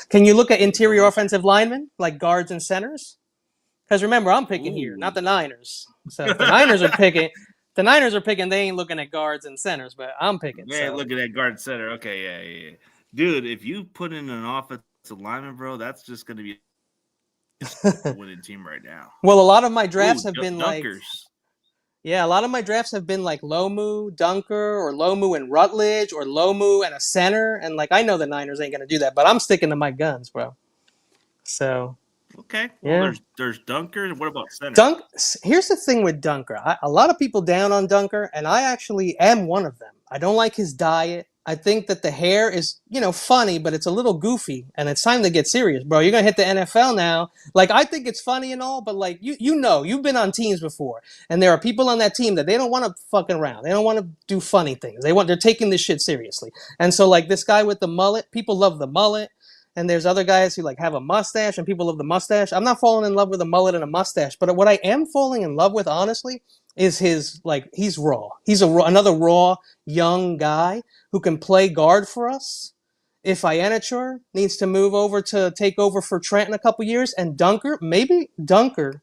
Speaker 2: Can you look at
Speaker 1: So
Speaker 2: interior
Speaker 1: let's.
Speaker 2: offensive linemen like guards and centers? Because remember, I'm picking here, not
Speaker 1: Ooh.
Speaker 2: the Niners. So if the Niners are picking, the Niners are picking. They ain't looking at guards and centers, but I'm picking.
Speaker 1: Man,
Speaker 2: So
Speaker 1: look at that guard center. Okay, yeah. Dude, if you put in an offensive lineman, bro, that's just going to be a winning team right now.
Speaker 2: well, a lot of my
Speaker 1: Ooh,
Speaker 2: drafts have been like,
Speaker 1: Dunkers.
Speaker 2: yeah, a lot of my drafts have been like Lomu, Dunker, or Lomu and Rutledge, or Lomu and a center. And like, I know the Niners ain't gonna do that, but I'm sticking to my guns, bro. So
Speaker 1: Okay, well,
Speaker 2: yeah,
Speaker 1: there's Dunkers. What about center?
Speaker 2: Dunk. Here's the thing with Dunker. A lot of people down on Dunker, and I actually am one of them. I don't like his diet. I think that the hair is, funny, but it's a little goofy, and it's time to get serious, bro. You're gonna hit the NFL now. Like, I think it's funny and all, but like, you've been on teams before, and there are people on that team that they don't want to fucking around. They don't want to do funny things. They're taking this shit seriously. And so, like, this guy with the mullet, people love the mullet. And there's other guys who like have a mustache and people love the mustache. I'm not falling in love with a mullet and a mustache, but what I am falling in love with, honestly, is his he's raw. He's another raw young guy who can play guard for us. If Ianichur needs to move over to take over for Trent in a couple years, and maybe Dunker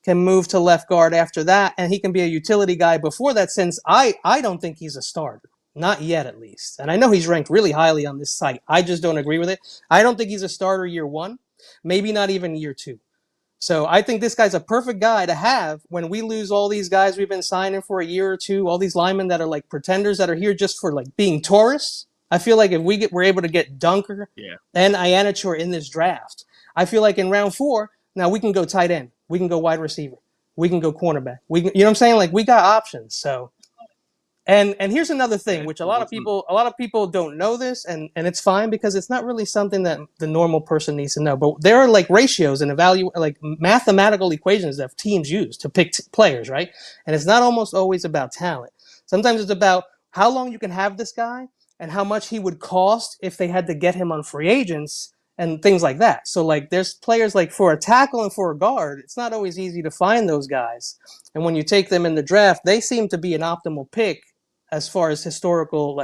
Speaker 2: can move to left guard after that, and he can be a utility guy before that. Since I don't think he's a starter. Not yet, at least. And I know he's ranked really highly on this site. I just don't agree with it. I don't think he's a starter year one, maybe not even year two. So I think this guy's a perfect guy to have when we lose all these guys we've been signing for a year or two, all these linemen that are like pretenders that are here just for like being tourists. I feel like if we're able to get Dunker
Speaker 1: Yeah.
Speaker 2: and Ianachor in this draft, I feel like in round 4, now we can go tight end, we can go wide receiver, we can go cornerback, you know what I'm saying? Like we got options. So and here's another thing,
Speaker 1: Okay.
Speaker 2: which a
Speaker 1: Well,
Speaker 2: lot of people don't know this, and it's fine because it's not really something that the normal person needs to know. But there are like ratios and like mathematical equations that teams use to pick players, right? And it's not almost always about talent. Sometimes it's about how long you can have this guy and how much he would cost if they had to get him on free agents and things like that. So like there's players like for a tackle and for a guard, it's not always easy to find those guys. And when you take them in the draft, they seem to be an optimal pick as far as historical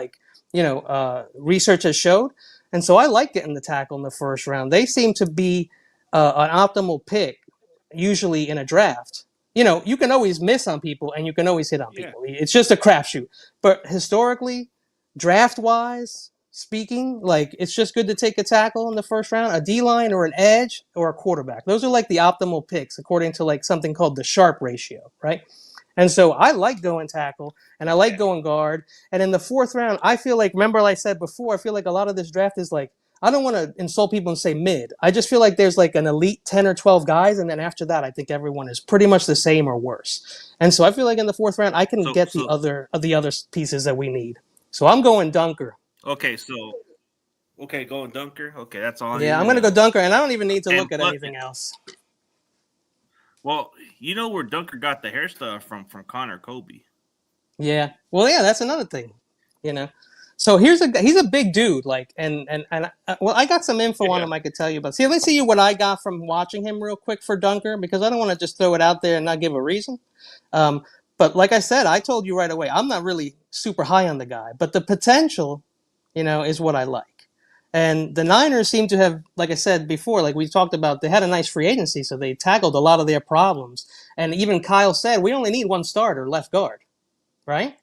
Speaker 2: research has showed. And so I like getting the tackle in the first round. They seem to be an optimal pick usually in a draft. You can always miss on people and you can always hit on
Speaker 1: yeah.
Speaker 2: people. It's just a crapshoot. But historically, draft wise speaking, like it's just good to take a tackle in the first round, a D line or an edge or a quarterback. Those are like the optimal picks according to like something called the Sharp ratio, right? And so I like going tackle and I like
Speaker 1: Okay.
Speaker 2: going guard. And in the fourth round, I feel like, remember I said before, I feel like a lot of this draft is like, I don't want to insult people and say mid. I just feel like there's like an elite 10 or 12 guys. And then after that, I think everyone is pretty much the same or worse. And so I feel like in the fourth round, I can
Speaker 1: So
Speaker 2: get the
Speaker 1: so
Speaker 2: other pieces that we need. So I'm going Dunker.
Speaker 1: okay. Going Dunker. Okay, that's all I
Speaker 2: Yeah,
Speaker 1: need
Speaker 2: I'm
Speaker 1: to
Speaker 2: going to go
Speaker 1: know.
Speaker 2: Dunker. And I don't even need to
Speaker 1: And
Speaker 2: look at
Speaker 1: plus,
Speaker 2: anything else.
Speaker 1: well, you know where Dunker got the hairstyle from Connor Kobe.
Speaker 2: Yeah. Well, yeah, that's another thing, you know. So he's a big dude, like, well, I got some info on
Speaker 1: Yeah.
Speaker 2: him I could tell you about. See, let's see what I got from watching him real quick for Dunker because I don't want to just throw it out there and not give a reason. Um, but like I said, I told you right away, I'm not really super high on the guy, but the potential, is what I like. And the Niners seem to have, like I said before, like we talked about, they had a nice free agency, so they tackled a lot of their problems. And even Kyle said, we only need one starter, left guard, right?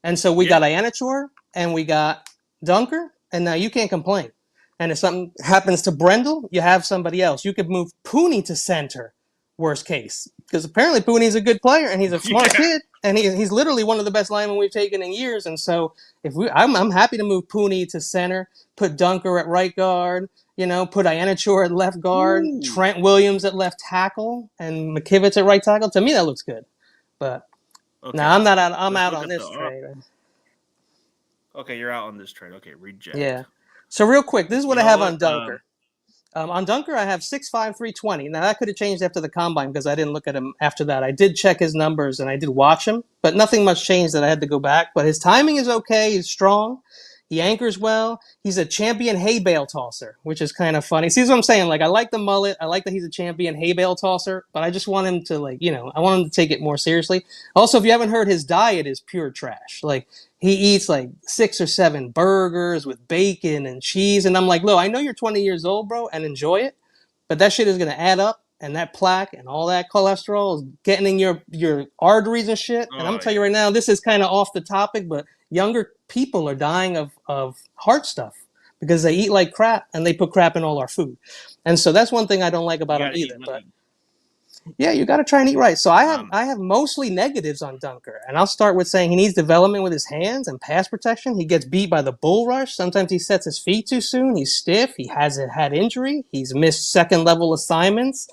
Speaker 2: And so we
Speaker 1: Yeah.
Speaker 2: got Ianachor and we got Dunker, and now you can't complain. And if something happens to Brendel, you have somebody else. You could move Pooney to center, worst case. Because apparently Pooney's a good player and he's a smart
Speaker 1: Yeah.
Speaker 2: kid. And he's literally one of the best linemen we've taken in years. And so I'm happy to move Pooney to center, put Dunker at right guard, put Ianachor at left guard,
Speaker 1: Ooh.
Speaker 2: Trent Williams at left tackle, and McKivitz at right tackle. To me, that looks good. But no,
Speaker 1: Okay.
Speaker 2: I'm not out. I'm
Speaker 1: Let's
Speaker 2: out
Speaker 1: look
Speaker 2: on
Speaker 1: at
Speaker 2: this
Speaker 1: the.
Speaker 2: trade.
Speaker 1: Okay, you're out on this trade. Okay, reject.
Speaker 2: Yeah. So real quick, this is
Speaker 1: You
Speaker 2: what I
Speaker 1: know
Speaker 2: have
Speaker 1: what?
Speaker 2: on Dunker. On Dunker, I have 6'5", 320. Now that could have changed after the combine because I didn't look at him after that. I did check his numbers and I did watch him, but nothing much changed that I had to go back. But his timing is okay. He's strong. He anchors well. He's a champion hay bale tosser, which is kind of funny. See what I'm saying? Like I like the mullet. I like that he's a champion hay bale tosser, but I just want him to I want him to take it more seriously. Also, if you haven't heard, his diet is pure trash. Like he eats like 6 or 7 burgers with bacon and cheese, and I'm like, look, I know you're 20 years old, bro, and enjoy it, but that shit is gonna add up, and that plaque and all that cholesterol is getting in your arteries and shit. And I'm
Speaker 1: Oh
Speaker 2: gonna tell
Speaker 1: yeah.
Speaker 2: you right now, this is kind of off the topic, but younger people are dying of heart stuff because they eat like crap and they put crap in all our food. And so that's one thing I don't like
Speaker 1: You
Speaker 2: about them
Speaker 1: gotta eat.
Speaker 2: either. But yeah, you got to try and eat right. So
Speaker 1: Um.
Speaker 2: I have mostly negatives on Dunker, and I'll start with saying he needs development with his hands and pass protection. He gets beat by the bull rush. Sometimes he sets his feet too soon. He's stiff. He hasn't had injury. He's missed second level assignments.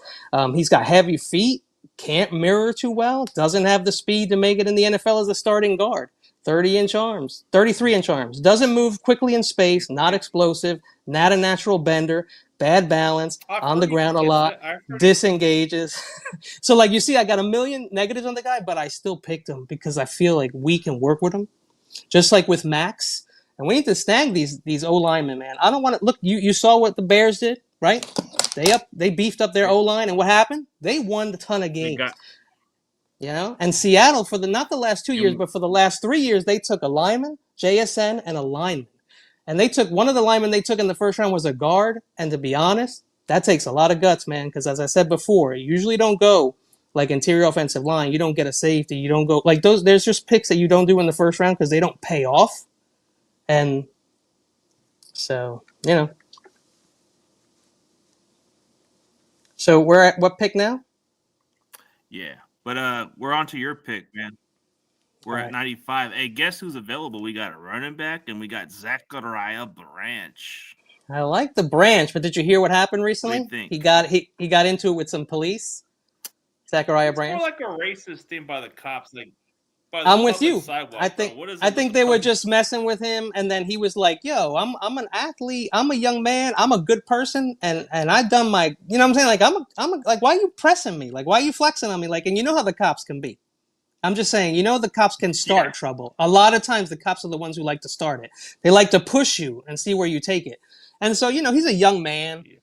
Speaker 2: He's got heavy feet. Can't mirror too well. Doesn't have the speed to make it in the NFL as a starting guard. 30-inch arms, 33-inch arms. Doesn't move quickly in space. Not
Speaker 1: Yeah.
Speaker 2: explosive. Not a natural bender. Bad balance.
Speaker 1: I've
Speaker 2: On the
Speaker 1: heard he
Speaker 2: ground a
Speaker 1: forgets
Speaker 2: lot.
Speaker 1: it. I've heard.
Speaker 2: Disengages. So, like, you see, I got a million negatives on the guy, but I still picked him because I feel like we can work with him, just like with Max. And we need to snag these O linemen, man. I don't want to look. You saw what the Bears did, right? They beefed up their
Speaker 1: Yeah.
Speaker 2: O line, and what happened? They won a ton of
Speaker 1: They
Speaker 2: games,
Speaker 1: got.
Speaker 2: And Seattle for the not the last 2 years,
Speaker 1: And
Speaker 2: but for the last 3 years, they took a lineman, JSN, and a lineman. And they took one of the linemen they took in the first round was a guard. And to be honest, that takes a lot of guts, man. Because as I said before, you usually don't go like interior offensive line. You don't get a safety. You don't go like those. There's just picks that you don't do in the first round because they don't pay off. And so, So we're at what pick now?
Speaker 1: yeah, but we're on to your pick, man. We're
Speaker 2: All
Speaker 1: at
Speaker 2: right.
Speaker 1: 95. Hey, guess who's available? We got a running back and we got Zachariah Branch.
Speaker 2: I like the Branch, but did you hear what happened
Speaker 1: What do you
Speaker 2: recently?
Speaker 1: think?
Speaker 2: He got into it with some police. Zachariah
Speaker 1: It's more
Speaker 2: Branch.
Speaker 1: like a racist thing by the cops, like by the
Speaker 2: I'm with
Speaker 1: public
Speaker 2: you.
Speaker 1: sidewalk, bro. What is
Speaker 2: I
Speaker 1: it with
Speaker 2: think
Speaker 1: the
Speaker 2: they were
Speaker 1: public?
Speaker 2: just messing with him, and then he was like, "Yo, I'm an athlete. I'm a young man. I'm a good person, and I done my, you know what I'm saying? Like like, why are you pressing me? Like, why are you flexing on me? Like, and you know how the cops can be. I'm just saying, you know, the cops can
Speaker 1: Yeah.
Speaker 2: start trouble. A lot of times, the cops are the ones who like to start it. They like to push you and see where you take it. And so, you know, he's a young man,
Speaker 1: Yeah.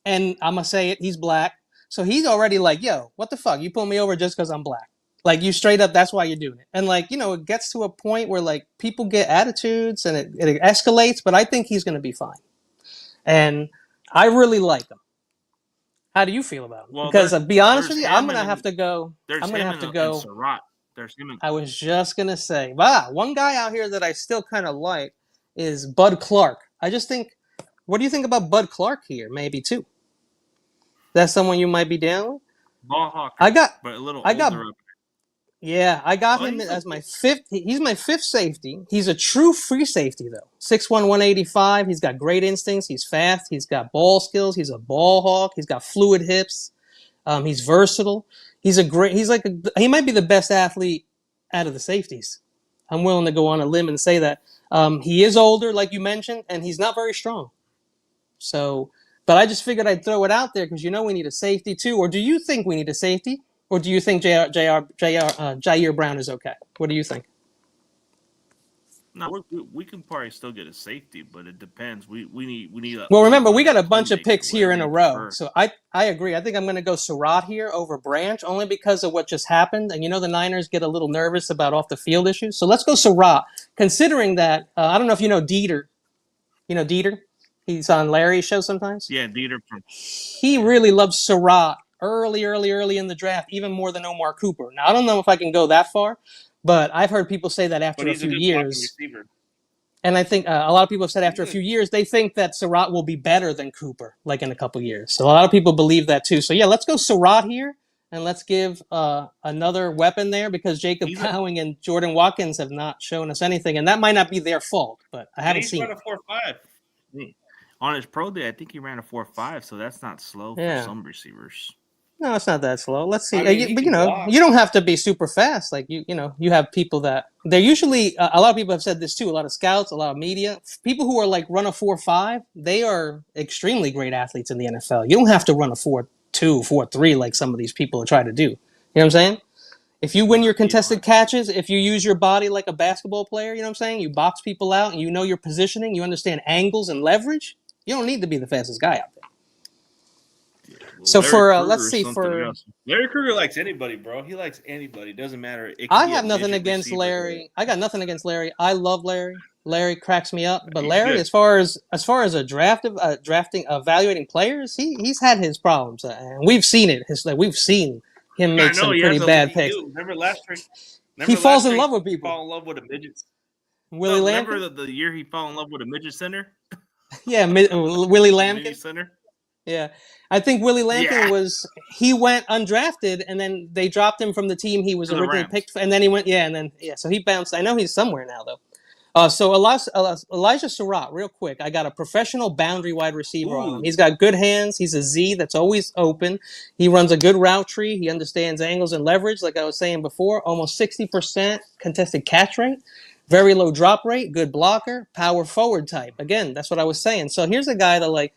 Speaker 2: and I'm gonna say it, he's black. So he's already like, yo, what the fuck? You pull me over just because I'm black. Like, you straight up, that's why you're doing it. And like, you know, it gets to a point where like people get attitudes and it escalates, but I think he's gonna be fine. And I really like him. How do you feel about him?
Speaker 1: Well,
Speaker 2: Because to be honest
Speaker 1: there's
Speaker 2: with you,
Speaker 1: him and
Speaker 2: I'm
Speaker 1: there's
Speaker 2: gonna
Speaker 1: him
Speaker 2: have to
Speaker 1: and
Speaker 2: go.
Speaker 1: Surratt. There's him and
Speaker 2: I was just gonna say, wow, one guy out here that I still kind of like is Bud Clark. I just think, what do you think about Bud Clark here? Maybe too. That's someone you might be down with.
Speaker 1: ball
Speaker 2: I
Speaker 1: hawker,
Speaker 2: got,
Speaker 1: but a little
Speaker 2: I got,
Speaker 1: older.
Speaker 2: yeah, I got
Speaker 1: Oh,
Speaker 2: him
Speaker 1: he's a
Speaker 2: as my fifth. He's my fifth safety. He's a true free safety though. 6'1", 185. He's got great instincts. He's fast. He's got ball skills. He's a ball hawk. He's got fluid hips. He's versatile. He's a great. He's like he might be the best athlete out of the safeties. I'm willing to go on a limb and say that. He is older, like you mentioned, and he's not very strong. So, but I just figured I'd throw it out there because you know we need a safety too. Or do you think we need a safety? Or do you think Jair Brown is okay? What do you think?
Speaker 1: no. We can probably still get a safety, but it depends. We need a
Speaker 2: Well, remember, we got
Speaker 1: a
Speaker 2: a bunch of
Speaker 1: playmaker,
Speaker 2: picks here
Speaker 1: whatever
Speaker 2: in a
Speaker 1: you
Speaker 2: row.
Speaker 1: prefer.
Speaker 2: So I agree. I think I'm going to go Surratt here over Branch only because of what just happened. And you know the Niners get a little nervous about off the field issues. So let's go Surratt, considering that I don't know if you know Dieter. You know Dieter? He's on Larry's show sometimes.
Speaker 1: Yeah, Dieter from
Speaker 2: He
Speaker 1: yeah,
Speaker 2: really loves Surratt early in the draft, even more than Omar Cooper. Now, I don't know if I can go that far, but I've heard people say that
Speaker 1: but
Speaker 2: after a
Speaker 1: he's a
Speaker 2: few
Speaker 1: good blocking
Speaker 2: years.
Speaker 1: receiver.
Speaker 2: And I think a lot of people have said
Speaker 1: He's
Speaker 2: after a
Speaker 1: good.
Speaker 2: few years, they think that Surratt will be better than Cooper, like in a couple years. So a lot of people believe that too. So yeah, let's go Surratt here, and let's give another weapon there because Jacob
Speaker 1: He's a
Speaker 2: Cowing and Jordan Watkins have not shown us anything, and that might not be their fault, but I
Speaker 1: and
Speaker 2: haven't
Speaker 1: he's
Speaker 2: seen
Speaker 1: run
Speaker 2: it.
Speaker 1: a 4.5. On his pro day, I think he ran a 4.5, so that's not slow for
Speaker 2: Yeah.
Speaker 1: some receivers.
Speaker 2: No, it's not that slow. Let's
Speaker 1: I
Speaker 2: see.
Speaker 1: mean, he
Speaker 2: But you
Speaker 1: can
Speaker 2: know,
Speaker 1: block.
Speaker 2: you don't have to be super fast. Like you know, you have people that they're usually. A lot of people have said this too. A lot of scouts, a lot of media, people who are like run a 4.5. They are extremely great athletes in the NFL. You don't have to run a 4.2, 4.3 like some of these people try to do. You know what I'm saying? If you win
Speaker 1: No,
Speaker 2: your
Speaker 1: you don't
Speaker 2: contested
Speaker 1: have to.
Speaker 2: catches, if you use your body like a basketball player, you know what I'm saying? You box people out and you know your positioning, you understand angles and leverage. You don't need to be the fastest guy out there.
Speaker 1: Yeah, well,
Speaker 2: So
Speaker 1: Larry
Speaker 2: for let's
Speaker 1: Kruger is
Speaker 2: see
Speaker 1: something
Speaker 2: for
Speaker 1: else. Larry Kruger likes anybody, bro. He likes anybody. Doesn't matter. It could
Speaker 2: I
Speaker 1: be a
Speaker 2: have nothing
Speaker 1: midget
Speaker 2: against
Speaker 1: receiver.
Speaker 2: Larry. I got nothing against Larry. I love Larry. Larry cracks me up. But
Speaker 1: He's
Speaker 2: Larry,
Speaker 1: good.
Speaker 2: as far as a drafting, evaluating players, he's had his problems, and we've seen it. We've seen him
Speaker 1: I
Speaker 2: make
Speaker 1: know
Speaker 2: some
Speaker 1: he
Speaker 2: pretty
Speaker 1: has a.
Speaker 2: bad
Speaker 1: He
Speaker 2: picks.
Speaker 1: do. Remember last year?
Speaker 2: He
Speaker 1: Remember
Speaker 2: falls
Speaker 1: last
Speaker 2: in
Speaker 1: year he
Speaker 2: love with people.
Speaker 1: fall in love with a midget.
Speaker 2: Willie
Speaker 1: No,
Speaker 2: Lampkin,
Speaker 1: remember the year he fell in love with a midget center,
Speaker 2: yeah, Willie
Speaker 1: a mini
Speaker 2: Lampkin,
Speaker 1: center.
Speaker 2: yeah. I think Willie Lampkin
Speaker 1: Yeah,
Speaker 2: was he went undrafted, and then they dropped him from the team he was
Speaker 1: to the
Speaker 2: originally
Speaker 1: Rams.
Speaker 2: picked, and then he went, yeah, and then yeah, so he bounced. I know he's somewhere now though. So Elijah Surratt, real quick. I got a professional boundary wide receiver on him.
Speaker 1: Ooh,
Speaker 2: He's got good hands. He's a Z that's always open. He runs a good route tree. He understands angles and leverage, like I was saying before. Almost 60% contested catch rate. Very low drop rate. Good blocker. Power forward type. Again, that's what I was saying. So here's a guy that like,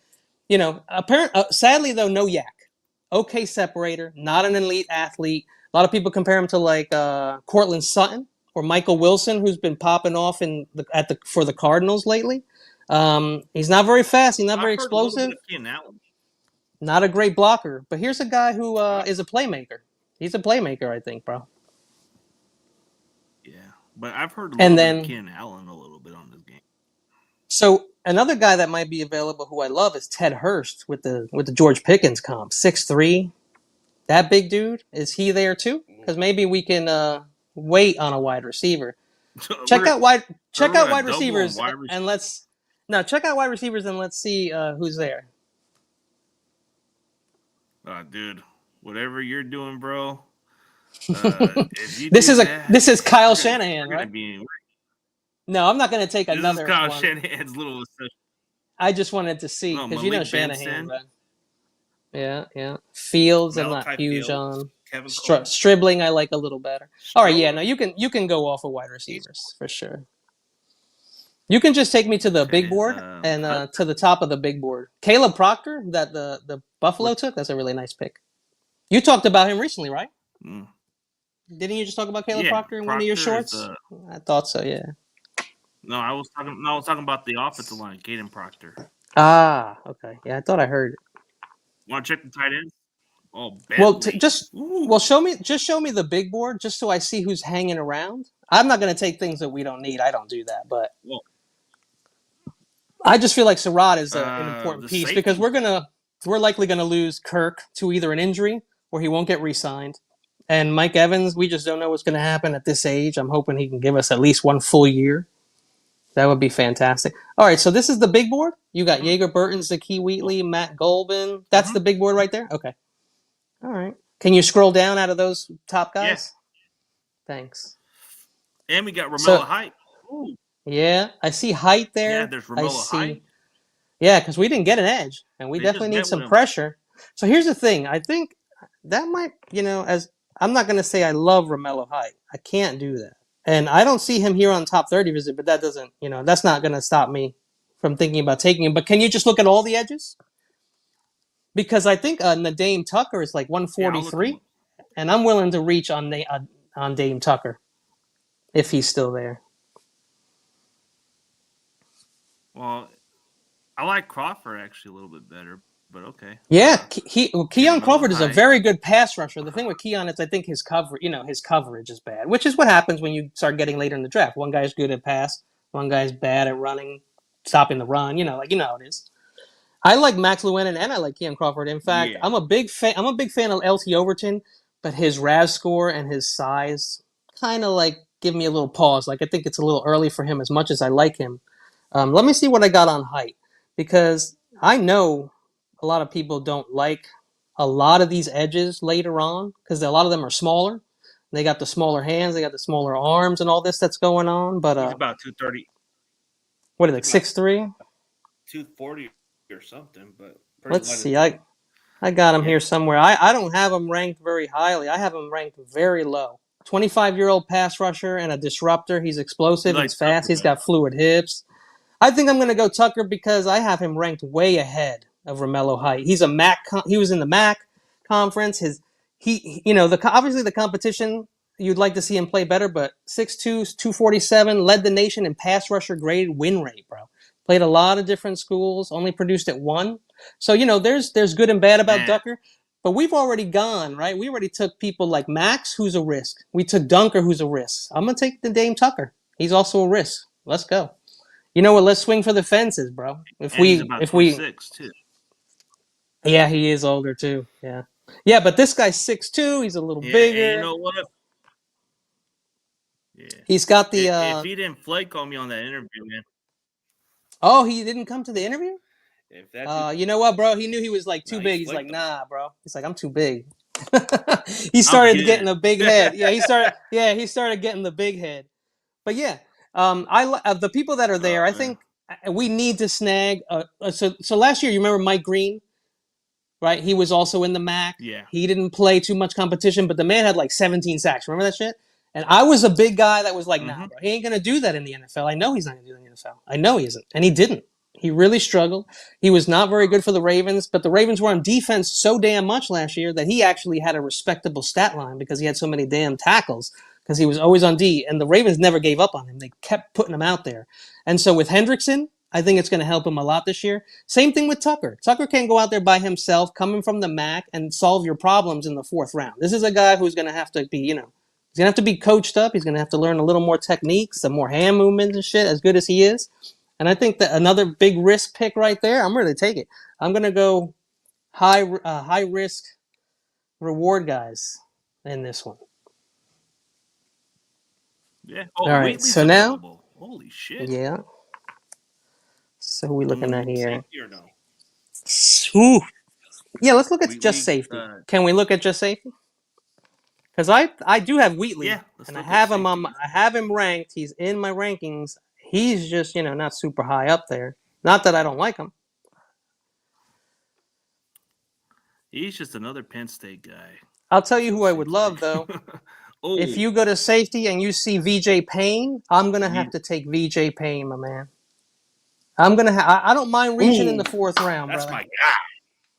Speaker 2: you know, sadly though, no yak. Okay separator. Not an elite athlete. A lot of people compare him to like Cortland Sutton or Michael Wilson, who's been popping off for the Cardinals lately. He's not very fast. He's not
Speaker 1: I've
Speaker 2: very
Speaker 1: heard a little bit
Speaker 2: explosive.
Speaker 1: of Keenan Allen.
Speaker 2: Not a great blocker. But here's a guy who
Speaker 1: I,
Speaker 2: is a playmaker. He's a playmaker, I think, bro.
Speaker 1: yeah, but I've heard a
Speaker 2: And
Speaker 1: little bit of
Speaker 2: then
Speaker 1: Keenan Allen a little bit on this game.
Speaker 2: so another guy that might be available who I love is Ted Hurst with the George Pickens comp. 6'3". That big dude, is he there too? Because maybe we can wait on a wide receiver. Check
Speaker 1: we're
Speaker 2: out wide
Speaker 1: we're
Speaker 2: check out
Speaker 1: running a
Speaker 2: wide
Speaker 1: double on
Speaker 2: receivers
Speaker 1: wide
Speaker 2: and
Speaker 1: receiver.
Speaker 2: let's no check out wide receivers and let's see who's there.
Speaker 1: Dude, whatever you're doing, bro. If you
Speaker 2: This
Speaker 1: do
Speaker 2: is a
Speaker 1: that,
Speaker 2: this is Kyle
Speaker 1: we're
Speaker 2: Shanahan,
Speaker 1: gonna
Speaker 2: right?
Speaker 1: be.
Speaker 2: No, I'm not going to take
Speaker 1: This is
Speaker 2: another
Speaker 1: Kyle
Speaker 2: one.
Speaker 1: Shanahan's little assistant.
Speaker 2: I just wanted to see
Speaker 1: No,
Speaker 2: because you know
Speaker 1: Malik
Speaker 2: Shanahan,
Speaker 1: Benson,
Speaker 2: right? Yeah, yeah. Fields, I'm not
Speaker 1: Malachi
Speaker 2: huge
Speaker 1: Fields,
Speaker 2: on.
Speaker 1: Kevin Coleman,
Speaker 2: Stribling, I like a little better. All right, yeah.
Speaker 1: Stroller.
Speaker 2: No, you can go off of wide
Speaker 1: He's
Speaker 2: receivers for sure. You can just take me to the big
Speaker 1: okay.
Speaker 2: board and
Speaker 1: Hunt,
Speaker 2: to the top of the big board. Caleb Proctor, that the Buffalo
Speaker 1: which,
Speaker 2: took. That's a really nice pick. You talked about him recently, right?
Speaker 1: mm,
Speaker 2: Didn't you just talk about Caleb
Speaker 1: yeah,
Speaker 2: Proctor in one of your
Speaker 1: Proctor is
Speaker 2: shorts?
Speaker 1: the.
Speaker 2: I thought so. Yeah.
Speaker 1: No, I was talking. No, I was talking about the offensive line, Caden Proctor.
Speaker 2: Ah, okay. Yeah, I thought I heard it.
Speaker 1: Want to check the tight ends? Oh,
Speaker 2: Well,
Speaker 1: Bentley. Ooh.
Speaker 2: show me the big board just so I see who's hanging around. I'm not going to take things that we don't need. I don't do that, but
Speaker 1: Well,
Speaker 2: I just feel like Surratt is an important
Speaker 1: the
Speaker 2: piece because
Speaker 1: safety.
Speaker 2: we're likely gonna lose Kirk to either an injury or he won't get re-signed. And Mike Evans, we just don't know what's going to happen at this age. I'm hoping he can give us at least one full year. That would be fantastic. All right, so this is the big board. You got
Speaker 1: Mm-hmm.
Speaker 2: Jaeger Burton, Zakee
Speaker 1: Well,
Speaker 2: Wheatley, Matt Golbin. That's
Speaker 1: mm-hmm.
Speaker 2: the big board right there. Okay. All right. Can you scroll down out of those top
Speaker 1: Yeah,
Speaker 2: guys? Thanks.
Speaker 1: and we got
Speaker 2: So
Speaker 1: Romello Height. Ooh.
Speaker 2: yeah, I see height
Speaker 1: Yeah,
Speaker 2: there.
Speaker 1: there's
Speaker 2: I
Speaker 1: Romello
Speaker 2: see.
Speaker 1: Height.
Speaker 2: Yeah, because we didn't get an edge, and we
Speaker 1: They just
Speaker 2: definitely need
Speaker 1: met with
Speaker 2: some
Speaker 1: him.
Speaker 2: pressure. So here's the thing: I think that might, as I'm not going to say I love Romello Height. I can't do that, and I don't see him here on top 30 visit. But that doesn't, that's not going to stop me from thinking about taking him. But can you just look at all the edges? Because I think Nadeem Tucker is like
Speaker 1: Yeah, I'll look him
Speaker 2: 143,
Speaker 1: up.
Speaker 2: and I'm willing to reach on Dame Tucker if he's still there.
Speaker 1: Well, I like Crawford actually a little bit better, but okay.
Speaker 2: Yeah,
Speaker 1: Yeah,
Speaker 2: Keon
Speaker 1: Romello
Speaker 2: Crawford is a
Speaker 1: Height.
Speaker 2: very good pass rusher. The thing with Keon is I think his coverage is bad, which is what happens when you start getting later in the draft. One guy's good at pass, one guy's bad at running, stopping the run. How it is. I like Max Llewellyn and I like Keon Crawford. In fact,
Speaker 1: Yeah,
Speaker 2: I'm a big fan. I'm a big fan of LT Overton, but his RAS score and his size kind of like give me a little pause. Like I think it's a little early for him as much as I like him. Let me see what I got on height because I know a lot of people don't like a lot of these edges later on because a lot of them are smaller. They got the smaller hands, they got the smaller arms, and all this that's going on. But
Speaker 1: he's about 230.
Speaker 2: what are
Speaker 1: He's
Speaker 2: they?
Speaker 1: about
Speaker 2: 6'3"?
Speaker 1: 240 or something, but pretty
Speaker 2: Let's
Speaker 1: light as
Speaker 2: see. I
Speaker 1: well.
Speaker 2: I got him
Speaker 1: Yeah,
Speaker 2: here somewhere. I don't have him ranked very highly. I have him ranked very low. 25-year-old pass rusher and a disruptor. He's
Speaker 1: you
Speaker 2: explosive.
Speaker 1: like
Speaker 2: He's fast.
Speaker 1: Tucker
Speaker 2: He's
Speaker 1: better.
Speaker 2: got fluid hips. I think I'm going to go Tucker because I have him ranked way ahead of Romello Height. He's a He was in the MAC conference. Obviously the competition. You'd like to see him play better, but 6'2", 247, led the nation in pass rusher grade win rate, bro. Played a lot of different schools, only produced at one. So there's good and bad about
Speaker 1: Man,
Speaker 2: Tucker, but we've already gone right. We already took people like Max, who's a risk. We took Dunker, who's a risk. I'm gonna take the Dame Tucker. He's also a risk. Let's go. You know what? Let's swing for the fences, bro.
Speaker 1: and he's about
Speaker 2: If we,
Speaker 1: 26 too.
Speaker 2: yeah, he is older too. Yeah, yeah, but this guy's 6'2". He's a little
Speaker 1: Yeah, and you
Speaker 2: bigger.
Speaker 1: know what? Yeah,
Speaker 2: He's got the.
Speaker 1: if he didn't flake on me on that interview, man,
Speaker 2: Oh, he didn't come to the interview.
Speaker 1: if that dude,
Speaker 2: You know what, bro? He knew he was like
Speaker 1: no,
Speaker 2: too
Speaker 1: he
Speaker 2: big. He's like,
Speaker 1: flaked on me.
Speaker 2: nah, bro. He's like, I'm too big. He
Speaker 1: I'm
Speaker 2: started getting
Speaker 1: good.
Speaker 2: a big head. Yeah, he started. Yeah, he started getting the big head. But yeah, of the people that are there,
Speaker 1: Oh
Speaker 2: I
Speaker 1: man,
Speaker 2: think we need to snag. So last year, you remember Mike Green, right? He was also in the MAC.
Speaker 1: yeah.
Speaker 2: He didn't play too much competition, but the man had like 17 sacks. Remember that shit? And I was a big guy that was like, nah,
Speaker 1: Mm-hmm.
Speaker 2: bro, he ain't gonna do that in the NFL. I know he's not gonna do that in the NFL. I know he isn't, and he didn't. He really struggled. He was not very good for the Ravens, but the Ravens were on defense so damn much last year that he actually had a respectable stat line because he had so many damn tackles because he was always on D, and the Ravens never gave up on him. They kept putting him out there. And so with Hendrickson, I think it's going to help him a lot this year. Same thing with Tucker. Tucker can't go out there by himself, coming from the MAC, and solve your problems in the fourth round. This is a guy who's going to have to be, he's going to have to be coached up. He's going to have to learn a little more techniques, some more hand movements and shit, as good as he is. And I think that another big risk pick right there, I'm ready to take it. I'm going to go high risk reward guys in this one.
Speaker 1: Yeah.
Speaker 2: All
Speaker 1: Oh,
Speaker 2: right.
Speaker 1: Wheatley's
Speaker 2: So now,
Speaker 1: available. Holy shit.
Speaker 2: yeah. So who we
Speaker 1: You want
Speaker 2: looking
Speaker 1: to
Speaker 2: at
Speaker 1: look at
Speaker 2: here?
Speaker 1: safety or no?
Speaker 2: Ooh. Yeah, let's look at just
Speaker 1: Wheatley.
Speaker 2: safety. Can we look at just safety? Because I do have Wheatley,
Speaker 1: Yeah, let's
Speaker 2: and I
Speaker 1: look at
Speaker 2: have him
Speaker 1: safeties.
Speaker 2: I have him ranked. He's in my rankings. He's just not super high up there. Not that I don't like him.
Speaker 1: He's just another Penn State guy.
Speaker 2: I'll tell you
Speaker 1: So
Speaker 2: who
Speaker 1: it
Speaker 2: I would
Speaker 1: seems
Speaker 2: love
Speaker 1: like.
Speaker 2: though. If
Speaker 1: Oh,
Speaker 2: you go to safety and you see VJ Payne, I'm gonna have
Speaker 1: V-
Speaker 2: to take VJ Payne, my man. I'm gonna. I don't mind reaching in
Speaker 1: ooh,
Speaker 2: the fourth round,
Speaker 1: that's
Speaker 2: brother.
Speaker 1: my guy.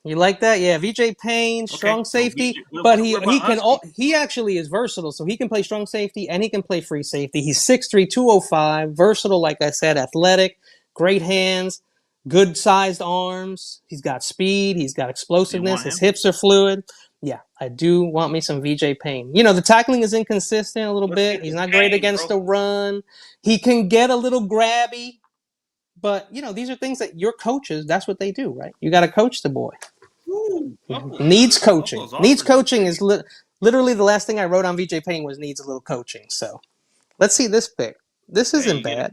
Speaker 2: You like that? Yeah, VJ Payne,
Speaker 1: Okay,
Speaker 2: strong
Speaker 1: so
Speaker 2: safety,
Speaker 1: VJ,
Speaker 2: but
Speaker 1: what
Speaker 2: he
Speaker 1: about
Speaker 2: can
Speaker 1: Husky?
Speaker 2: he actually is versatile, so he can play strong safety and he can play free safety. He's 6'3", 205, versatile, like I said, athletic, great hands, good sized arms. He's got speed, he's got
Speaker 1: You
Speaker 2: explosiveness,
Speaker 1: want
Speaker 2: his
Speaker 1: him?
Speaker 2: hips are fluid. Yeah, I do want me some VJ Payne. The tackling is inconsistent a little
Speaker 1: Let's
Speaker 2: bit.
Speaker 1: get
Speaker 2: He's
Speaker 1: the
Speaker 2: not great
Speaker 1: pain,
Speaker 2: against
Speaker 1: bro.
Speaker 2: the run. He can get a little grabby, but these are things that your coaches, that's what they do, right? You got to coach the boy.
Speaker 1: Ooh, Buffalo's
Speaker 2: Needs coaching.
Speaker 1: Buffalo's
Speaker 2: Needs
Speaker 1: offers
Speaker 2: coaching
Speaker 1: intriguing.
Speaker 2: is literally the last thing I wrote on VJ Payne was needs a little coaching. So let's see this pick. This
Speaker 1: Hey,
Speaker 2: isn't bad.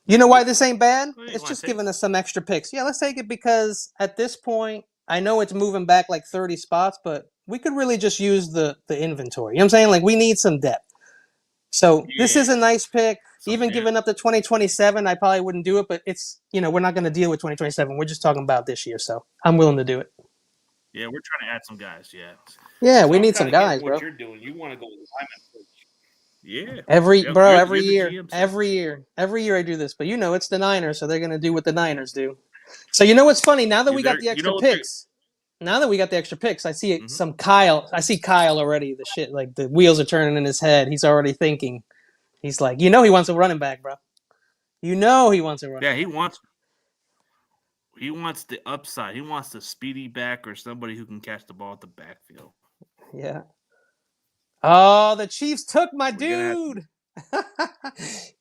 Speaker 2: You
Speaker 1: you
Speaker 2: know why
Speaker 1: get.
Speaker 2: this ain't bad?
Speaker 1: Oh, you
Speaker 2: It's
Speaker 1: want
Speaker 2: just
Speaker 1: to take?
Speaker 2: giving us some extra picks. Yeah, let's take it because at this point, I know it's moving back like 30 spots, but we could really just use the inventory. You know what I'm saying? Like we need some depth. So this
Speaker 1: Yeah,
Speaker 2: is a nice pick.
Speaker 1: some
Speaker 2: Even
Speaker 1: depth.
Speaker 2: giving up to 2027, I probably wouldn't do it, but it's, we're not going to deal with 2027. We're just talking about this year. So I'm willing to do it.
Speaker 1: Yeah, we're trying to add some guys. Yeah.
Speaker 2: Yeah,
Speaker 1: So
Speaker 2: we
Speaker 1: I'm
Speaker 2: need some
Speaker 1: kind of getting
Speaker 2: guys,
Speaker 1: what
Speaker 2: bro.
Speaker 1: you're doing. You want to go with lineman coach. Yeah.
Speaker 2: Every
Speaker 1: Yep.
Speaker 2: bro,
Speaker 1: You're
Speaker 2: every
Speaker 1: the
Speaker 2: year,
Speaker 1: GM, sir.
Speaker 2: every year I do this. But it's the Niners, so they're gonna do what the Niners do. So you know what's funny? Now that
Speaker 1: You
Speaker 2: we got
Speaker 1: there?
Speaker 2: the
Speaker 1: You
Speaker 2: extra
Speaker 1: know what?
Speaker 2: picks, now that we got the extra picks, I see
Speaker 1: Mm-hmm.
Speaker 2: some Kyle. I see Kyle already. The shit, like the wheels are turning in his head. He's already thinking. He's like, he wants a running back, bro. He wants a running
Speaker 1: Yeah,
Speaker 2: back.
Speaker 1: he wants the upside. He wants the speedy back or somebody who can catch the ball at the backfield.
Speaker 2: Yeah. Oh, the Chiefs took my
Speaker 1: We're gonna have to.
Speaker 2: dude.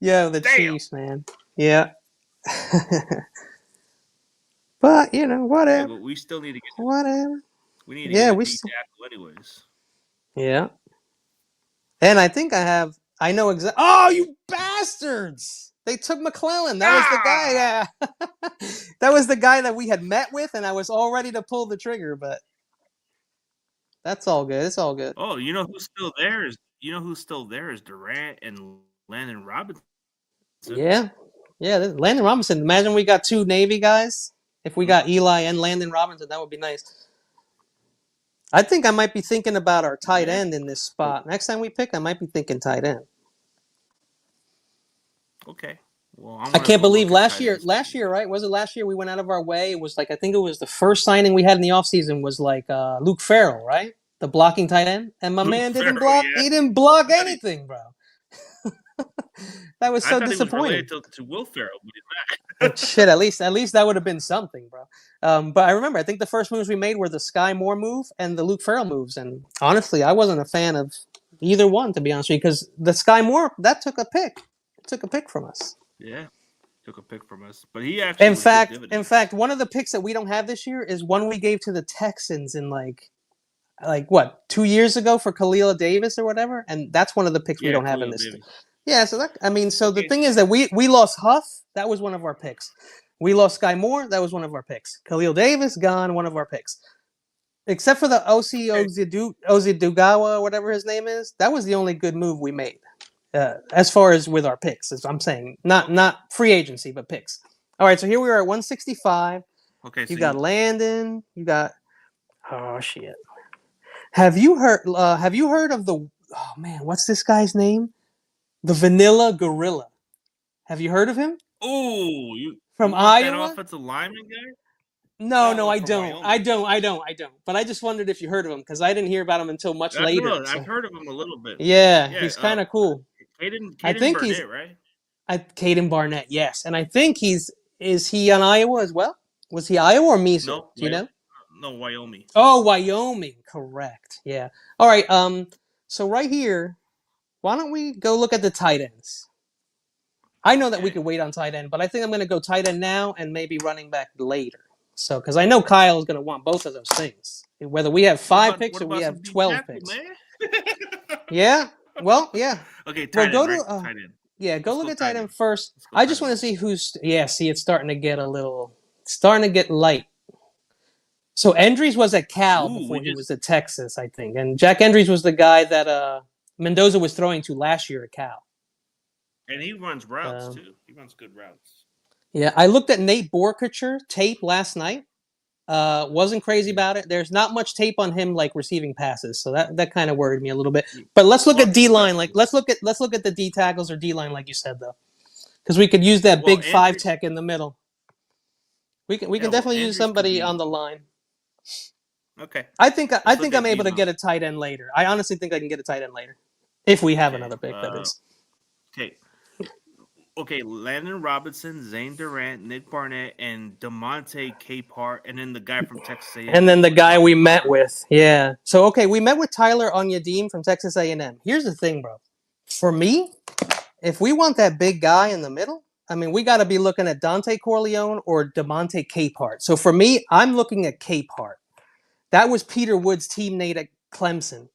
Speaker 2: Yo, the
Speaker 1: Damn.
Speaker 2: Chiefs, man. Yeah. But
Speaker 1: Yeah,
Speaker 2: whatever,
Speaker 1: but we still need to get.
Speaker 2: whatever.
Speaker 1: We need to get
Speaker 2: Yeah,
Speaker 1: a
Speaker 2: we
Speaker 1: D
Speaker 2: still.
Speaker 1: tackle, anyways.
Speaker 2: Yeah. And I think I know exactly. Oh, you bastards! They took McClellan. That was the guy.
Speaker 1: Ah.
Speaker 2: Yeah. That was the guy that we had met with, and I was all ready to pull the trigger, but that's all good. It's all good.
Speaker 1: Oh, you know who's still there is Durant and Landon Robinson.
Speaker 2: Yeah. Yeah. Landon Robinson. Imagine we got two Navy guys. If we got Eli and Landon Robinson, that would be nice. I think I might be thinking about our tight
Speaker 1: Yeah.
Speaker 2: end in this
Speaker 1: But
Speaker 2: spot. Next time we pick, I might be thinking tight end.
Speaker 1: okay. Well, I'm
Speaker 2: I
Speaker 1: gonna
Speaker 2: can't
Speaker 1: go
Speaker 2: believe
Speaker 1: look at tight ends
Speaker 2: last
Speaker 1: too.
Speaker 2: year, right? Was it last year we went out of our way? It was like, I think it was the first signing we had in the offseason was like Luke Farrell, right? The blocking tight end. And my
Speaker 1: Luke
Speaker 2: man didn't
Speaker 1: Farrell,
Speaker 2: block.
Speaker 1: yeah.
Speaker 2: He didn't block
Speaker 1: I thought he,
Speaker 2: anything, bro. That was
Speaker 1: I
Speaker 2: so
Speaker 1: thought he was
Speaker 2: disappointing.
Speaker 1: related to Will Farrell, but he's
Speaker 2: Shit, at least that would have been something, bro. But I remember, I think the first moves we made were the Sky Moore move and the Luke Farrell moves. And honestly, I wasn't a fan of either one, to be honest with you, because the Sky Moore, that took a pick. It took a pick from us.
Speaker 1: yeah, took a pick from us, but he actually
Speaker 2: In
Speaker 1: was good
Speaker 2: fact, in
Speaker 1: dividends.
Speaker 2: fact, one of the picks that we don't have this year is one we gave to the Texans in like what 2 years ago for Khalil Davis or whatever, and that's one of the picks we
Speaker 1: Yeah,
Speaker 2: don't have in
Speaker 1: Khalil
Speaker 2: this.
Speaker 1: Davis.
Speaker 2: Yeah, so so the
Speaker 1: Okay,
Speaker 2: thing is that we lost Huff. That was one of our picks. We lost Sky Moore. That was one of our picks. Khalil Davis gone. One of our picks. Except for the OC
Speaker 1: okay,
Speaker 2: Ozidugawa, whatever his name is, that was the only good move we made. As far as with our picks, as I'm saying, not
Speaker 1: okay,
Speaker 2: not free agency, but picks. All right, so here we are at 165.
Speaker 1: okay.
Speaker 2: You
Speaker 1: So
Speaker 2: got
Speaker 1: you
Speaker 2: Landon. You got oh shit. Have you heard of the oh man, what's this guy's name? The Vanilla Gorilla. Have you heard of him?
Speaker 1: you
Speaker 2: From
Speaker 1: want that
Speaker 2: Iowa?
Speaker 1: offensive lineman guy?
Speaker 2: No,
Speaker 1: Oh,
Speaker 2: I
Speaker 1: from
Speaker 2: don't. I
Speaker 1: Wyoming.
Speaker 2: don't. I don't. But I just wondered if you heard of him because I didn't hear about him until much
Speaker 1: I
Speaker 2: later.
Speaker 1: know. I've
Speaker 2: So
Speaker 1: heard of him a little bit.
Speaker 2: yeah,
Speaker 1: Yeah,
Speaker 2: he's kind of cool. I
Speaker 1: Caden
Speaker 2: think he's
Speaker 1: Burnett, right?
Speaker 2: Caden Barnett, yes, and I think is he on Iowa as well? Was he Iowa or Mizzou?
Speaker 1: No,
Speaker 2: Do you know?
Speaker 1: no, Wyoming.
Speaker 2: Oh, Wyoming, correct. Yeah. All right. So right here, why don't we go look at the tight ends? I know that we
Speaker 1: Okay.
Speaker 2: could wait on tight end, but I think I'm going to go tight end now and maybe running back later. So, because I know Kyle is going to want both of those things, whether we have five
Speaker 1: What
Speaker 2: picks or we
Speaker 1: about some
Speaker 2: have
Speaker 1: D
Speaker 2: 12
Speaker 1: tackle,
Speaker 2: picks.
Speaker 1: man?
Speaker 2: Yeah. Well, yeah.
Speaker 1: Okay,
Speaker 2: Well,
Speaker 1: tight end,
Speaker 2: go
Speaker 1: right?
Speaker 2: to
Speaker 1: Tight end.
Speaker 2: yeah, go
Speaker 1: Let's
Speaker 2: look
Speaker 1: go
Speaker 2: at tight
Speaker 1: tight
Speaker 2: end
Speaker 1: end.
Speaker 2: first.
Speaker 1: Let's go
Speaker 2: I
Speaker 1: tight
Speaker 2: just want
Speaker 1: end.
Speaker 2: to see who's. Yeah, see, it's starting to get starting to get light. So Endries was at Cal
Speaker 1: Ooh, we
Speaker 2: before he
Speaker 1: just
Speaker 2: was at Texas, I think. And Jack Endries was the guy that Mendoza was throwing to last year at Cal.
Speaker 1: and he runs routes
Speaker 2: Um,
Speaker 1: too. He runs good routes.
Speaker 2: yeah, I looked at Nate Borkature tape last night. Wasn't crazy
Speaker 1: Yeah.
Speaker 2: about it. There's not much tape on him like receiving passes, so that kind of worried me a little bit.
Speaker 1: He
Speaker 2: But let's look at
Speaker 1: pocket
Speaker 2: D line. Like
Speaker 1: specialist.
Speaker 2: let's look at the D tackles or D line, like you said though, because we could use that
Speaker 1: Well,
Speaker 2: big five
Speaker 1: Andrews.
Speaker 2: tech in the middle. We
Speaker 1: Yeah,
Speaker 2: can
Speaker 1: well,
Speaker 2: definitely use
Speaker 1: Andrews could
Speaker 2: somebody
Speaker 1: be
Speaker 2: on the line.
Speaker 1: okay.
Speaker 2: I
Speaker 1: Let's look
Speaker 2: think I'm
Speaker 1: at D
Speaker 2: able to
Speaker 1: line.
Speaker 2: get a tight end later. I honestly think I can get a tight end later, if we have
Speaker 1: Okay.
Speaker 2: another pick. That is.
Speaker 1: Okay. Okay. Landon Robinson, Zane Durant, Nick Barnett, and Demonte Capehart, and then the guy from Texas
Speaker 2: And
Speaker 1: A&M.
Speaker 2: then the guy
Speaker 1: Tyler
Speaker 2: we met
Speaker 1: Conklin.
Speaker 2: with, yeah. So okay, we met with Tyler Onyadim from Texas A&M. Here's the thing, bro. For me, if we want that big guy in the middle, I mean, we got to be looking at Dante Corleone or Demonte Capehart. So for me, I'm looking at Capehart. That was Peter Wood's teammate at Clemson.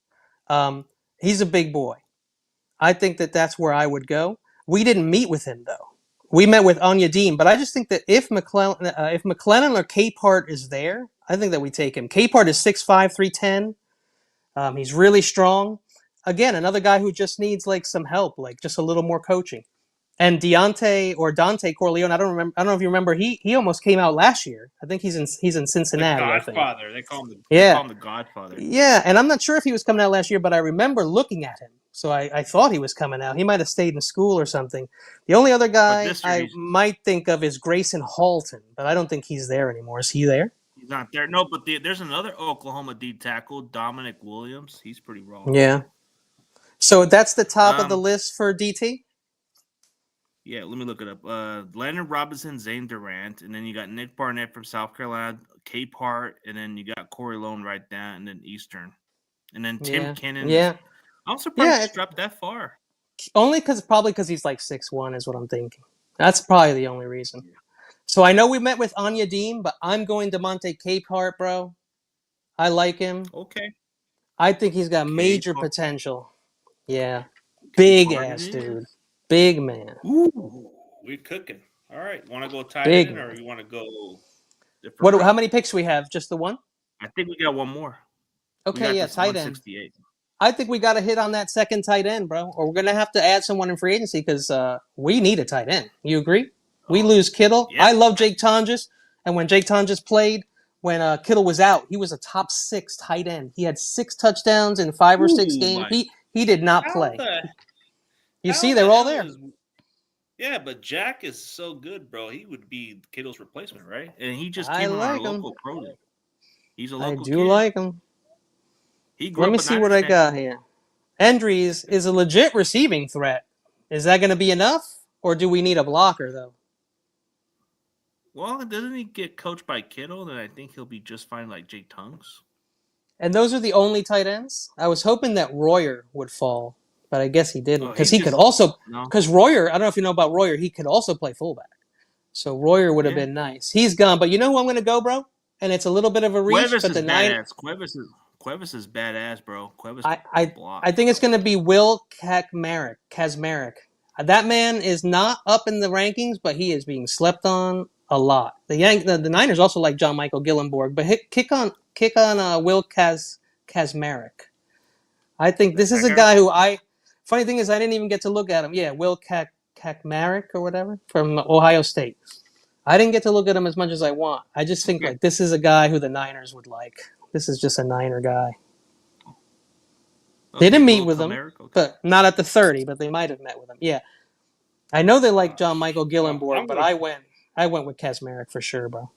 Speaker 2: Um, he's a big boy. I think that that's where I would go. We didn't meet with him though. We met with Anya Dean, but I just think that if McClellan or Capehart is there, I think that we take him. Capehart is 6'5", 310. He's really strong. Again, another guy who just needs like some help, like just a little more coaching. And Deontay or Dante Corleone, I don't remember. I don't know if you remember. He almost came out last year. I think he's in
Speaker 1: The
Speaker 2: Cincinnati. I think.
Speaker 1: Godfather. They call
Speaker 2: Yeah,
Speaker 1: him the Godfather.
Speaker 2: yeah. And I'm not sure if he was coming out last year, but I remember looking at him. So I thought he was coming out. He might have stayed in school or something. The only other
Speaker 1: But
Speaker 2: guy
Speaker 1: this year
Speaker 2: I might think of is Grayson Halton, but I don't think he's there anymore. Is he there?
Speaker 1: he's not there. No, but there's another Oklahoma D tackle, Dominic Williams. He's pretty raw.
Speaker 2: Yeah. So that's the top of the
Speaker 1: Um,
Speaker 2: list for DT.
Speaker 1: yeah, let me look it up. Landon Robinson, Zane Durant, and then you got Nick Barnett from South Carolina, Cape Hart, and then you got Corey Lone right down, and then Eastern, and then Tim
Speaker 2: Yeah.
Speaker 1: Kennan is.
Speaker 2: Yeah.
Speaker 1: I'm surprised
Speaker 2: Yeah.
Speaker 1: he's dropped that far.
Speaker 2: Only because he's like 6'1" is what I'm thinking. That's probably the only reason.
Speaker 1: Yeah.
Speaker 2: So I know we met with Anya Dean, but I'm going to Monte Capehart, bro. I like him.
Speaker 1: Okay,
Speaker 2: I think he's got
Speaker 1: Cape
Speaker 2: major potential. Yeah.
Speaker 1: Cape
Speaker 2: Big
Speaker 1: Hart it
Speaker 2: ass
Speaker 1: is.
Speaker 2: dude. Big man.
Speaker 1: Ooh, we're cooking. All right, want to go tight
Speaker 2: Big
Speaker 1: end or
Speaker 2: man.
Speaker 1: you want to go different
Speaker 2: How
Speaker 1: route?
Speaker 2: many picks we have? Just the one?
Speaker 1: I think we got one more. We
Speaker 2: Okay,
Speaker 1: got
Speaker 2: yeah,
Speaker 1: this
Speaker 2: tight end.
Speaker 1: 168.
Speaker 2: I think we got to hit on that second tight end, bro. Or we're going to have to add someone in free agency because we need a tight end. You agree? We
Speaker 1: Oh,
Speaker 2: lose Kittle.
Speaker 1: yeah.
Speaker 2: I love Jake Tonges. And when Jake Tonges played, when Kittle was out, he was a top 6 tight end. He had 6 touchdowns in 5 or 6
Speaker 1: Ooh,
Speaker 2: games.
Speaker 1: my!
Speaker 2: He did not
Speaker 1: How
Speaker 2: play.
Speaker 1: the
Speaker 2: You
Speaker 1: how
Speaker 2: see,
Speaker 1: the
Speaker 2: they're all
Speaker 1: hell
Speaker 2: there.
Speaker 1: is? Yeah, but Jack is so good, bro. He would be Kittle's replacement, right? And he just
Speaker 2: I
Speaker 1: came on our
Speaker 2: like him.
Speaker 1: local pro day. He's a
Speaker 2: I
Speaker 1: local
Speaker 2: do
Speaker 1: kid.
Speaker 2: like him.
Speaker 1: He grew
Speaker 2: Let
Speaker 1: up
Speaker 2: me
Speaker 1: a
Speaker 2: see what
Speaker 1: Niners
Speaker 2: I
Speaker 1: fan.
Speaker 2: got here. Endries is a legit receiving threat. Is that going to be enough? Or do we need a blocker, though?
Speaker 1: Well, doesn't he get coached by Kittle? Then I think he'll be just fine, like Jake Tongues.
Speaker 2: And those are the only tight ends. I was hoping that Royer would fall, but I guess he didn't
Speaker 1: Oh,
Speaker 2: because
Speaker 1: he
Speaker 2: he could
Speaker 1: just
Speaker 2: also
Speaker 1: no.
Speaker 2: because Royer. I don't know if you know about Royer. He could also play fullback. So Royer would have
Speaker 1: Yeah,
Speaker 2: been nice. He's gone, but you know who I'm going to go, bro? And it's a little bit of a reach,
Speaker 1: Cuevas
Speaker 2: but
Speaker 1: is
Speaker 2: the nine.
Speaker 1: badass. Cuevas is badass, bro. Cuevas
Speaker 2: I
Speaker 1: can
Speaker 2: I
Speaker 1: block,
Speaker 2: I think it's
Speaker 1: bro.
Speaker 2: going to be Will Kazmarek. That man is not up in the rankings, but he is being slept on a lot. The Niners also like John Michael Gillenborg, but kick on Will Kazmarek. I think
Speaker 1: That
Speaker 2: this is
Speaker 1: fat
Speaker 2: a
Speaker 1: guy right
Speaker 2: guy
Speaker 1: there.
Speaker 2: who I. Funny thing is, I didn't even get to look at him. Yeah, Will Kazmarek or whatever from Ohio State. I didn't get to look at him as much as I want. I just think
Speaker 1: Okay.
Speaker 2: like this is a guy who the Niners would like. This is just a Niner guy. They
Speaker 1: Okay,
Speaker 2: didn't meet
Speaker 1: Will
Speaker 2: with him,
Speaker 1: Kamara. Okay.
Speaker 2: but not at the 30. But they might have met with him. Yeah, I know they like John
Speaker 1: Sh-
Speaker 2: Michael
Speaker 1: I'm
Speaker 2: Gillenborg, but
Speaker 1: gonna.
Speaker 2: I went with Kazmarek for sure, bro.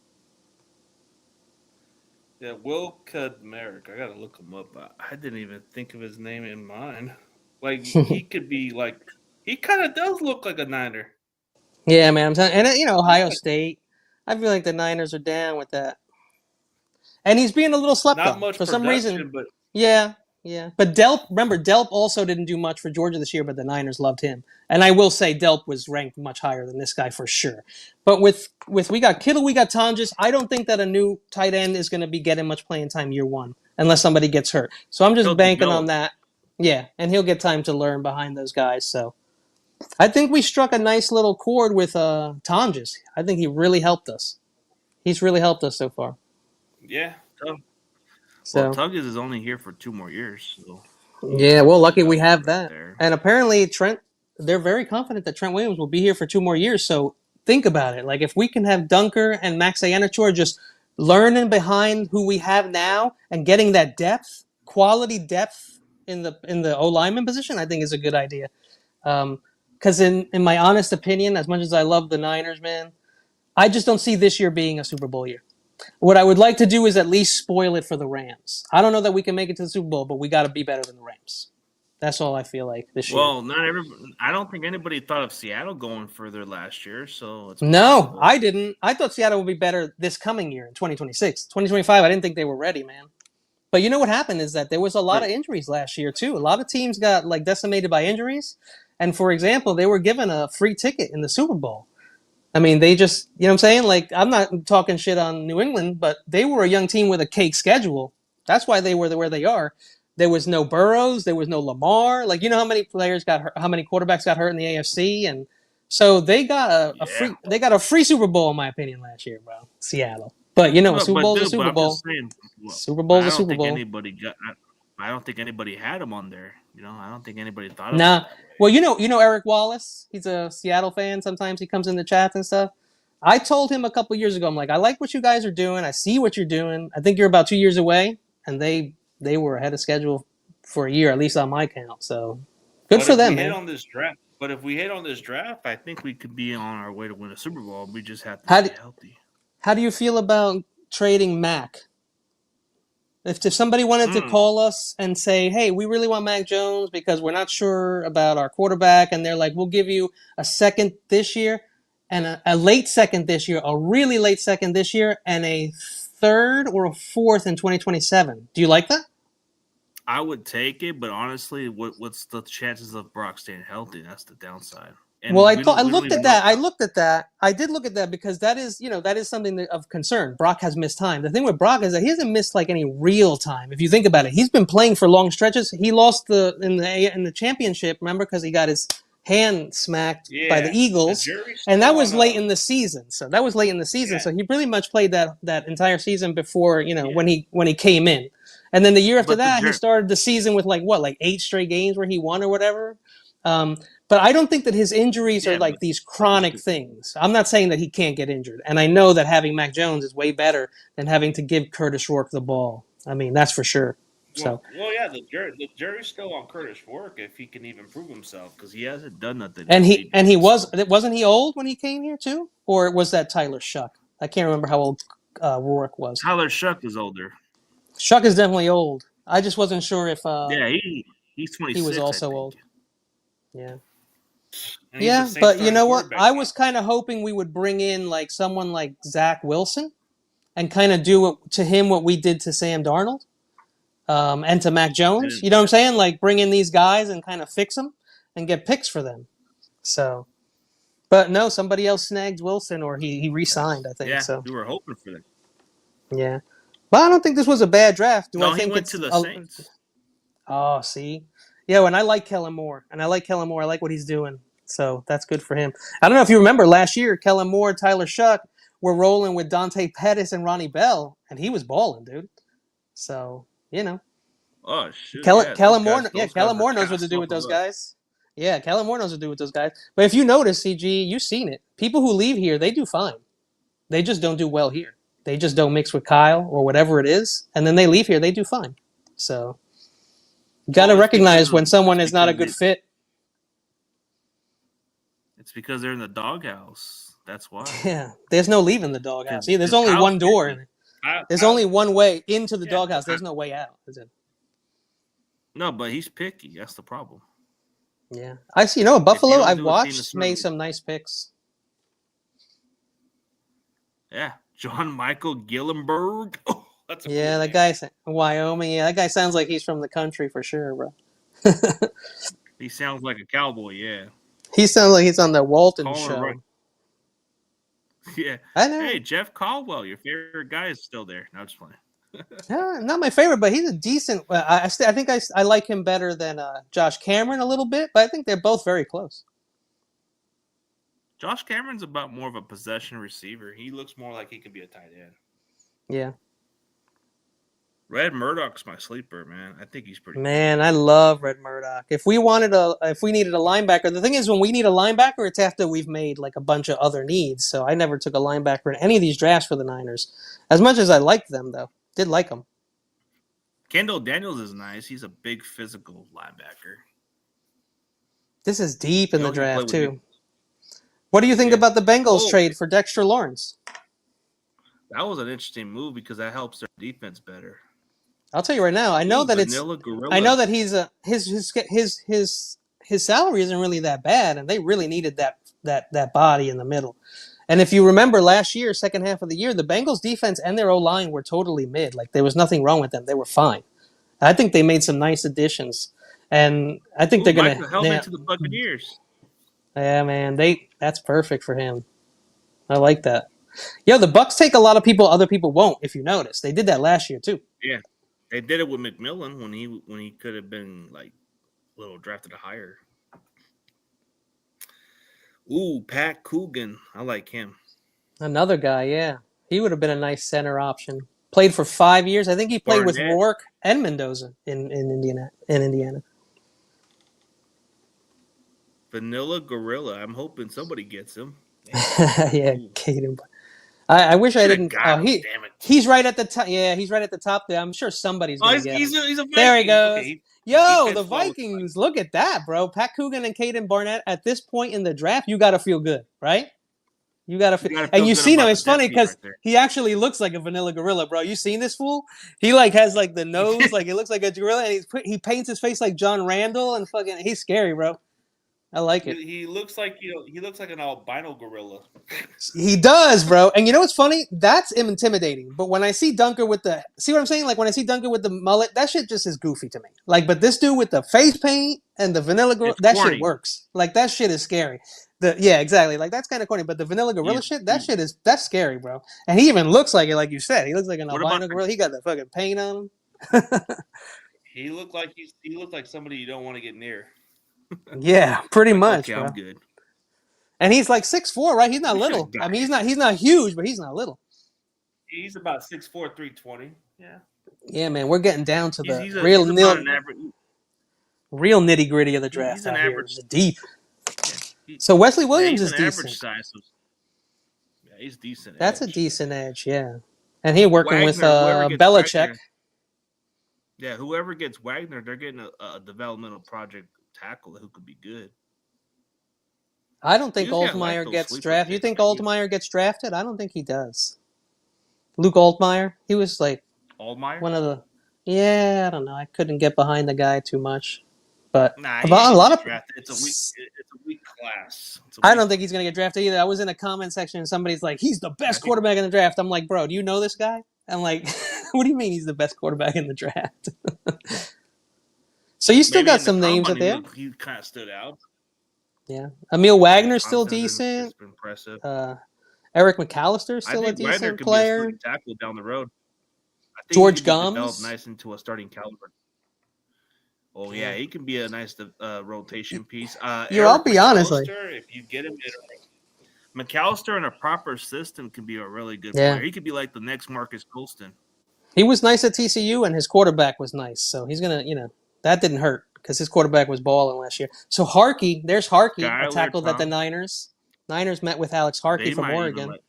Speaker 1: Yeah, Will Kamara. I gotta look him up. I didn't even think of his name in mind. Like he could be like. He kind of does look like a Niner.
Speaker 2: Yeah, man. I'm telling, and Ohio
Speaker 1: Yeah.
Speaker 2: State. I feel like the Niners are down with that. And he's being a little slept
Speaker 1: Not
Speaker 2: on
Speaker 1: much
Speaker 2: for some reason.
Speaker 1: production, but
Speaker 2: Yeah, yeah. But Delp, remember, Delp also didn't do much for Georgia this year, but the Niners loved him. And I will say Delp was ranked much higher than this guy for sure. But with we got Kittle, we got Tonjes. I don't think that a new tight end is going to be getting much playing time year one unless somebody gets hurt. So I'm just
Speaker 1: he'll
Speaker 2: banking on
Speaker 1: develop.
Speaker 2: that. Yeah, and he'll get time to learn behind those guys. So I think we struck a nice little chord with Tonjes. I think he really helped us. He's really helped us so far.
Speaker 1: Yeah, Tug, well,
Speaker 2: So
Speaker 1: Tug is only here for 2 more years, so
Speaker 2: yeah,
Speaker 1: that
Speaker 2: well,
Speaker 1: really
Speaker 2: lucky we
Speaker 1: helps
Speaker 2: have
Speaker 1: right
Speaker 2: that.
Speaker 1: there.
Speaker 2: And apparently Trent, they're very confident that Trent Williams will be here for 2 more years. So think about it. Like if we can have Dunker and Max Iannaccio just learning behind who we have now and getting that depth, quality depth in the O lineman position, I think is a good idea. Because in my honest opinion, as much as I love the Niners, man, I just don't see this year being a Super Bowl year. What I would like to do is at least spoil it for the Rams. I don't know that we can make it to the Super Bowl, but we got to be better than the Rams. That's all I feel like this year.
Speaker 1: Well, not every. I don't think anybody thought of Seattle going further last year, so it's
Speaker 2: No,
Speaker 1: possible.
Speaker 2: I didn't. I thought Seattle would be better this coming year in 2026. 2025, I didn't think they were ready, man. But you know what happened is that there was a lot
Speaker 1: But
Speaker 2: of injuries last year too. A lot of teams got like decimated by injuries. And for example, they were given a free ticket in the Super Bowl. I mean, they just, you know what I'm saying? Like, I'm not talking shit on New England, but they were a young team with a cake schedule. That's why they were where they are. There was no Burrows, there was no Lamar. Like, you know how many players got hurt, how many quarterbacks got hurt in the AFC, and so they got
Speaker 1: yeah,
Speaker 2: they got a free Super Bowl in my opinion last year, bro. Seattle, but you know, a
Speaker 1: but
Speaker 2: Super
Speaker 1: but
Speaker 2: Bowl's a
Speaker 1: dude, but
Speaker 2: Super
Speaker 1: I'm just
Speaker 2: Bowl.
Speaker 1: saying. Well,
Speaker 2: Super
Speaker 1: but
Speaker 2: Bowl's
Speaker 1: I
Speaker 2: a
Speaker 1: don't
Speaker 2: Super
Speaker 1: think
Speaker 2: Bowl.
Speaker 1: anybody got. I don't think anybody had him on there. I don't think anybody thought of him
Speaker 2: Nah.
Speaker 1: that way.
Speaker 2: Well, you know Eric Wallace. He's a Seattle fan. Sometimes he comes in the chats and stuff. I told him a couple years ago. I'm like, I like what you guys are doing. I see what you're doing. I think you're about 2 years away, and they were ahead of schedule for a year, at least on my count. So good
Speaker 1: But
Speaker 2: for
Speaker 1: if we
Speaker 2: them,
Speaker 1: hit
Speaker 2: man.
Speaker 1: on this draft, I think we could be on our way to win a Super Bowl. We just have to
Speaker 2: How
Speaker 1: stay
Speaker 2: do,
Speaker 1: healthy.
Speaker 2: how do you feel about trading Mac? If somebody wanted to
Speaker 1: Mm,
Speaker 2: call us and say, "Hey, we really want Mac Jones because we're not sure about our quarterback," and they're like, "We'll give you a second this year, and a late second this year, a really late second this year, and a third or a fourth in 2027." Do you like that?
Speaker 1: I would take it, but honestly, what's the chances of Brock staying healthy? That's the downside.
Speaker 2: Well,
Speaker 1: And
Speaker 2: I
Speaker 1: we don't
Speaker 2: looked
Speaker 1: even
Speaker 2: at
Speaker 1: know.
Speaker 2: that. I looked at that. I did look at that because that is, that is something of concern. Brock has missed time. The thing with Brock is that he hasn't missed like any real time. If you think about it, he's been playing for long stretches. He lost in the championship, remember, because he got his hand smacked by the
Speaker 1: Yeah, the
Speaker 2: Eagles,
Speaker 1: jury's
Speaker 2: and
Speaker 1: still
Speaker 2: that was
Speaker 1: on.
Speaker 2: late in the season. So that was late in the season.
Speaker 1: Yeah,
Speaker 2: So he pretty much played that entire season before,
Speaker 1: yeah.
Speaker 2: when he came in, and then the year after
Speaker 1: But the
Speaker 2: that, he
Speaker 1: jury,
Speaker 2: started the season with like 8 straight games where he won or whatever. Um, but I don't think that his injuries are
Speaker 1: yeah,
Speaker 2: like these
Speaker 1: but the
Speaker 2: chronic things. I'm not saying that he can't get injured. And I know that having Mac Jones is way better than having to give Curtis Rourke the ball. I mean, that's for sure. So,
Speaker 1: yeah, the jury's still on Curtis Work if he can even prove himself because he hasn't done nothing
Speaker 2: and he and he
Speaker 1: lately.
Speaker 2: was
Speaker 1: So
Speaker 2: wasn't he old when he came here too? Or was that Tyler Shuck? I can't remember how old Rourke was.
Speaker 1: Tyler Shuck is older.
Speaker 2: Shuck is definitely old. I just wasn't sure if
Speaker 1: Yeah, he's
Speaker 2: he was
Speaker 1: 26, I
Speaker 2: also
Speaker 1: think,
Speaker 2: old. Yeah.
Speaker 1: and he's the
Speaker 2: Yeah,
Speaker 1: same
Speaker 2: but you
Speaker 1: starting
Speaker 2: know what?
Speaker 1: quarterback
Speaker 2: I
Speaker 1: now.
Speaker 2: was kind of hoping we would bring in like someone like Zach Wilson and kind of do to him what we did to Sam Darnold, and to Mac Jones.
Speaker 1: Didn't
Speaker 2: You know what I'm saying? Like bring in these guys and kind of fix them and get picks for them. So, but no, somebody else snagged Wilson, or he re-signed, I think.
Speaker 1: Yeah,
Speaker 2: So
Speaker 1: we were hoping for that.
Speaker 2: yeah, but I don't think this was a bad draft. Do I
Speaker 1: No, he
Speaker 2: think
Speaker 1: went to
Speaker 2: it's
Speaker 1: the
Speaker 2: a,
Speaker 1: Saints.
Speaker 2: oh, see, yeah, and I like Kellen Moore, and I like Kellen Moore. I like what he's doing, so that's good for him. I don't know if you remember last year, Kellen Moore, Tyler Shuck were rolling with Dante Pettis and Ronnie Bell, and he was balling, dude. So
Speaker 1: Oh shoot,
Speaker 2: Kellen,
Speaker 1: yeah,
Speaker 2: Kellen Moore, yeah,
Speaker 1: those guys
Speaker 2: Kellen
Speaker 1: were
Speaker 2: Moore knows what to
Speaker 1: cast
Speaker 2: do
Speaker 1: off
Speaker 2: with
Speaker 1: of
Speaker 2: those
Speaker 1: us.
Speaker 2: guys. Yeah, Kellen Moore knows what to do with those guys. But if you notice, CG, you've seen it. People who leave here, they do fine. They just don't do well here. They just don't mix with Kyle or whatever it is, and then they leave here, they do fine. So you got to
Speaker 1: Well,
Speaker 2: recognize when someone is not a good fit.
Speaker 1: it's because they're in the doghouse. That's why.
Speaker 2: Yeah, there's no leaving the doghouse. Yeah, there's
Speaker 1: Because
Speaker 2: only
Speaker 1: Kyle's
Speaker 2: one door.
Speaker 1: picky. Kyle,
Speaker 2: There's
Speaker 1: Kyle,
Speaker 2: only one way into the
Speaker 1: yeah,
Speaker 2: doghouse. There's no way out. Is it?
Speaker 1: no, but he's picky. That's the problem.
Speaker 2: Yeah, I see.
Speaker 1: If you
Speaker 2: Buffalo.
Speaker 1: don't
Speaker 2: I've
Speaker 1: do a thing a
Speaker 2: watched
Speaker 1: certain
Speaker 2: made
Speaker 1: way,
Speaker 2: some nice picks.
Speaker 1: yeah, John Michael Gillenberg. Oh, that's a cool
Speaker 2: Yeah, that
Speaker 1: name.
Speaker 2: guy's Wyoming. Yeah, that guy sounds like he's from the country for sure, bro.
Speaker 1: He sounds like a cowboy. Yeah,
Speaker 2: He sounds like he's on the Walton
Speaker 1: calling right.
Speaker 2: show.
Speaker 1: Yeah.
Speaker 2: I know.
Speaker 1: Hey, Jeff Caldwell, your favorite guy is still there. No, just playing.
Speaker 2: Yeah, not my favorite, but he's a decent. I think I like him better than Josh Cameron a little bit, but I think they're both very close.
Speaker 1: Josh Cameron's about more of a possession receiver. He looks more like he could be a tight end.
Speaker 2: Yeah.
Speaker 1: Red Murdoch's my sleeper, man. I think he's pretty good.
Speaker 2: Man, I love Red Murdoch. If we needed a linebacker, the thing is, when we need a linebacker, it's after we've made like a bunch of other needs. So I never took a linebacker in any of these drafts for the Niners. As much as I liked them, though, did like them.
Speaker 1: Kendall Daniels is nice. He's a big physical linebacker.
Speaker 2: This is deep in
Speaker 1: He
Speaker 2: the
Speaker 1: also played
Speaker 2: draft
Speaker 1: with
Speaker 2: too.
Speaker 1: me.
Speaker 2: What do you think
Speaker 1: Yeah.
Speaker 2: about the Bengals
Speaker 1: Oh,
Speaker 2: trade for Dexter Lawrence?
Speaker 1: that was an interesting move because that helps their defense better.
Speaker 2: I'll tell you right now. I know
Speaker 1: Ooh,
Speaker 2: that
Speaker 1: Vanilla
Speaker 2: I know
Speaker 1: Gorilla.
Speaker 2: that he's his salary isn't really that bad, and they really needed that body in the middle. And if you remember last year, second half of the year, the Bengals defense and their O line were totally mid. Like there was nothing wrong with them; they were fine. I think they made some nice additions, and I think
Speaker 1: Ooh,
Speaker 2: they're gonna.
Speaker 1: Michael Hellman to the Buccaneers.
Speaker 2: Yeah, man, that's perfect for him. I like that. Yo, the Bucks take a lot of people other people won't. If you notice, they did that last year too.
Speaker 1: Yeah, they did it with McMillan when he could have been like a little drafted higher. Ooh, Pat Coogan. I like him.
Speaker 2: Another guy, yeah, he would have been a nice center option. Played for 5 years. I think he played with
Speaker 1: Barnett.
Speaker 2: Rourke and Mendoza in Indiana. In Indiana.
Speaker 1: Vanilla Gorilla. I'm hoping somebody gets him.
Speaker 2: Yeah,
Speaker 1: Ooh.
Speaker 2: Caden. I wish I
Speaker 1: Should have
Speaker 2: didn't. Oh,
Speaker 1: got him. Damn it.
Speaker 2: he's right at the top. Yeah, he's right at the top there. I'm sure somebody's
Speaker 1: Oh,
Speaker 2: gonna get him.
Speaker 1: he's a
Speaker 2: There he
Speaker 1: Viking. Okay,
Speaker 2: goes.
Speaker 1: he
Speaker 2: Yo, the
Speaker 1: fits well with the
Speaker 2: Vikings. Look at that, bro. Pat Coogan and Caden Barnett. At this point in the draft, you got to feel good, right? You got to
Speaker 1: You
Speaker 2: feel.
Speaker 1: gotta
Speaker 2: And
Speaker 1: feel
Speaker 2: you
Speaker 1: good
Speaker 2: seen him.
Speaker 1: about the
Speaker 2: It's funny
Speaker 1: depth team
Speaker 2: because
Speaker 1: right there.
Speaker 2: he actually looks like a vanilla gorilla, bro. You seen this fool? He like has like the nose, like it looks like a gorilla, and he paints his face like John Randall, and fucking he's scary, bro. I like it.
Speaker 1: He looks like he looks like an albino gorilla.
Speaker 2: He does, bro. And you know what's funny? That's intimidating. But when I see Dunker with the see what I'm saying? Like when I see Dunker with the mullet, that shit just is goofy to me. Like, but this dude with the face paint and the vanilla gorilla,
Speaker 1: It's
Speaker 2: that shit
Speaker 1: corny.
Speaker 2: works. Like that shit is scary. Yeah, exactly. Like that's kind of corny. But the vanilla gorilla shit, that's scary, bro. And he even looks like it, like you said. He looks like an
Speaker 1: What about
Speaker 2: albino gorilla. He got the fucking paint on him.
Speaker 1: he looked like somebody you don't want to get near.
Speaker 2: Yeah, pretty
Speaker 1: Like,
Speaker 2: much,
Speaker 1: okay,
Speaker 2: bro.
Speaker 1: I'm good.
Speaker 2: And he's like 6'4", right? He's not
Speaker 1: We should have
Speaker 2: little.
Speaker 1: got
Speaker 2: I mean,
Speaker 1: him.
Speaker 2: he's not huge, but he's not little.
Speaker 1: He's about 6'4", 320. Yeah.
Speaker 2: Yeah, man, we're getting down to the
Speaker 1: He's about an average.
Speaker 2: real nitty gritty of the
Speaker 1: He's
Speaker 2: draft
Speaker 1: an
Speaker 2: out here.
Speaker 1: average.
Speaker 2: The deep.
Speaker 1: Yeah,
Speaker 2: So Wesley Williams
Speaker 1: he's
Speaker 2: is
Speaker 1: an average
Speaker 2: decent.
Speaker 1: size. So, yeah, he's decent.
Speaker 2: That's a
Speaker 1: Edge.
Speaker 2: decent edge, yeah. And he working with
Speaker 1: Wagner, whoever gets
Speaker 2: Belichick.
Speaker 1: Wagner, yeah, whoever gets Wagner, they're getting a developmental project tackle who could be good.
Speaker 2: I don't think
Speaker 1: Usually I like
Speaker 2: Altmaier
Speaker 1: those
Speaker 2: gets
Speaker 1: sleeper
Speaker 2: drafted. You
Speaker 1: picks,
Speaker 2: think
Speaker 1: man.
Speaker 2: Altmaier gets drafted? I don't think he does. Luke Altmaier, he was like
Speaker 1: Allmeyer?
Speaker 2: one of the. Yeah, I don't know. I couldn't get behind the guy too much, but
Speaker 1: Nah, he
Speaker 2: about
Speaker 1: ain't
Speaker 2: a
Speaker 1: gonna
Speaker 2: lot
Speaker 1: get
Speaker 2: of.
Speaker 1: drafted. It's a weak class.
Speaker 2: I don't think he's gonna get drafted either. I was in a comment section and somebody's like, "He's the best quarterback in the draft." I'm like, "Bro, do you know this guy?" I'm like, "What do you mean he's the best quarterback in the draft?" So you still
Speaker 1: maybe
Speaker 2: got
Speaker 1: in the
Speaker 2: some names
Speaker 1: combine
Speaker 2: up there.
Speaker 1: he kind of stood out.
Speaker 2: Yeah, Emil Wagner's still
Speaker 1: Thompson's
Speaker 2: decent.
Speaker 1: been impressive.
Speaker 2: Eric McAllister's
Speaker 1: I
Speaker 2: still a
Speaker 1: think Wagner
Speaker 2: decent
Speaker 1: could be a
Speaker 2: player.
Speaker 1: starting tackle down the road. I think
Speaker 2: George
Speaker 1: he could be developed
Speaker 2: Gums.
Speaker 1: nice into a starting caliber. Oh yeah, he can be a nice rotation piece.
Speaker 2: Yo, I'll be honest, like,
Speaker 1: if you get him, McAllister in a proper system can be a really good
Speaker 2: yeah,
Speaker 1: player. He could be like the next Marcus Colston.
Speaker 2: he was nice at TCU and his quarterback was nice, so he's gonna, that didn't hurt because his quarterback was balling last year. So there's Harkey, a
Speaker 1: Skylar
Speaker 2: tackle that the
Speaker 1: Thompson.
Speaker 2: Niners met with Alex Harkey
Speaker 1: They
Speaker 2: from
Speaker 1: might even
Speaker 2: Oregon.
Speaker 1: let.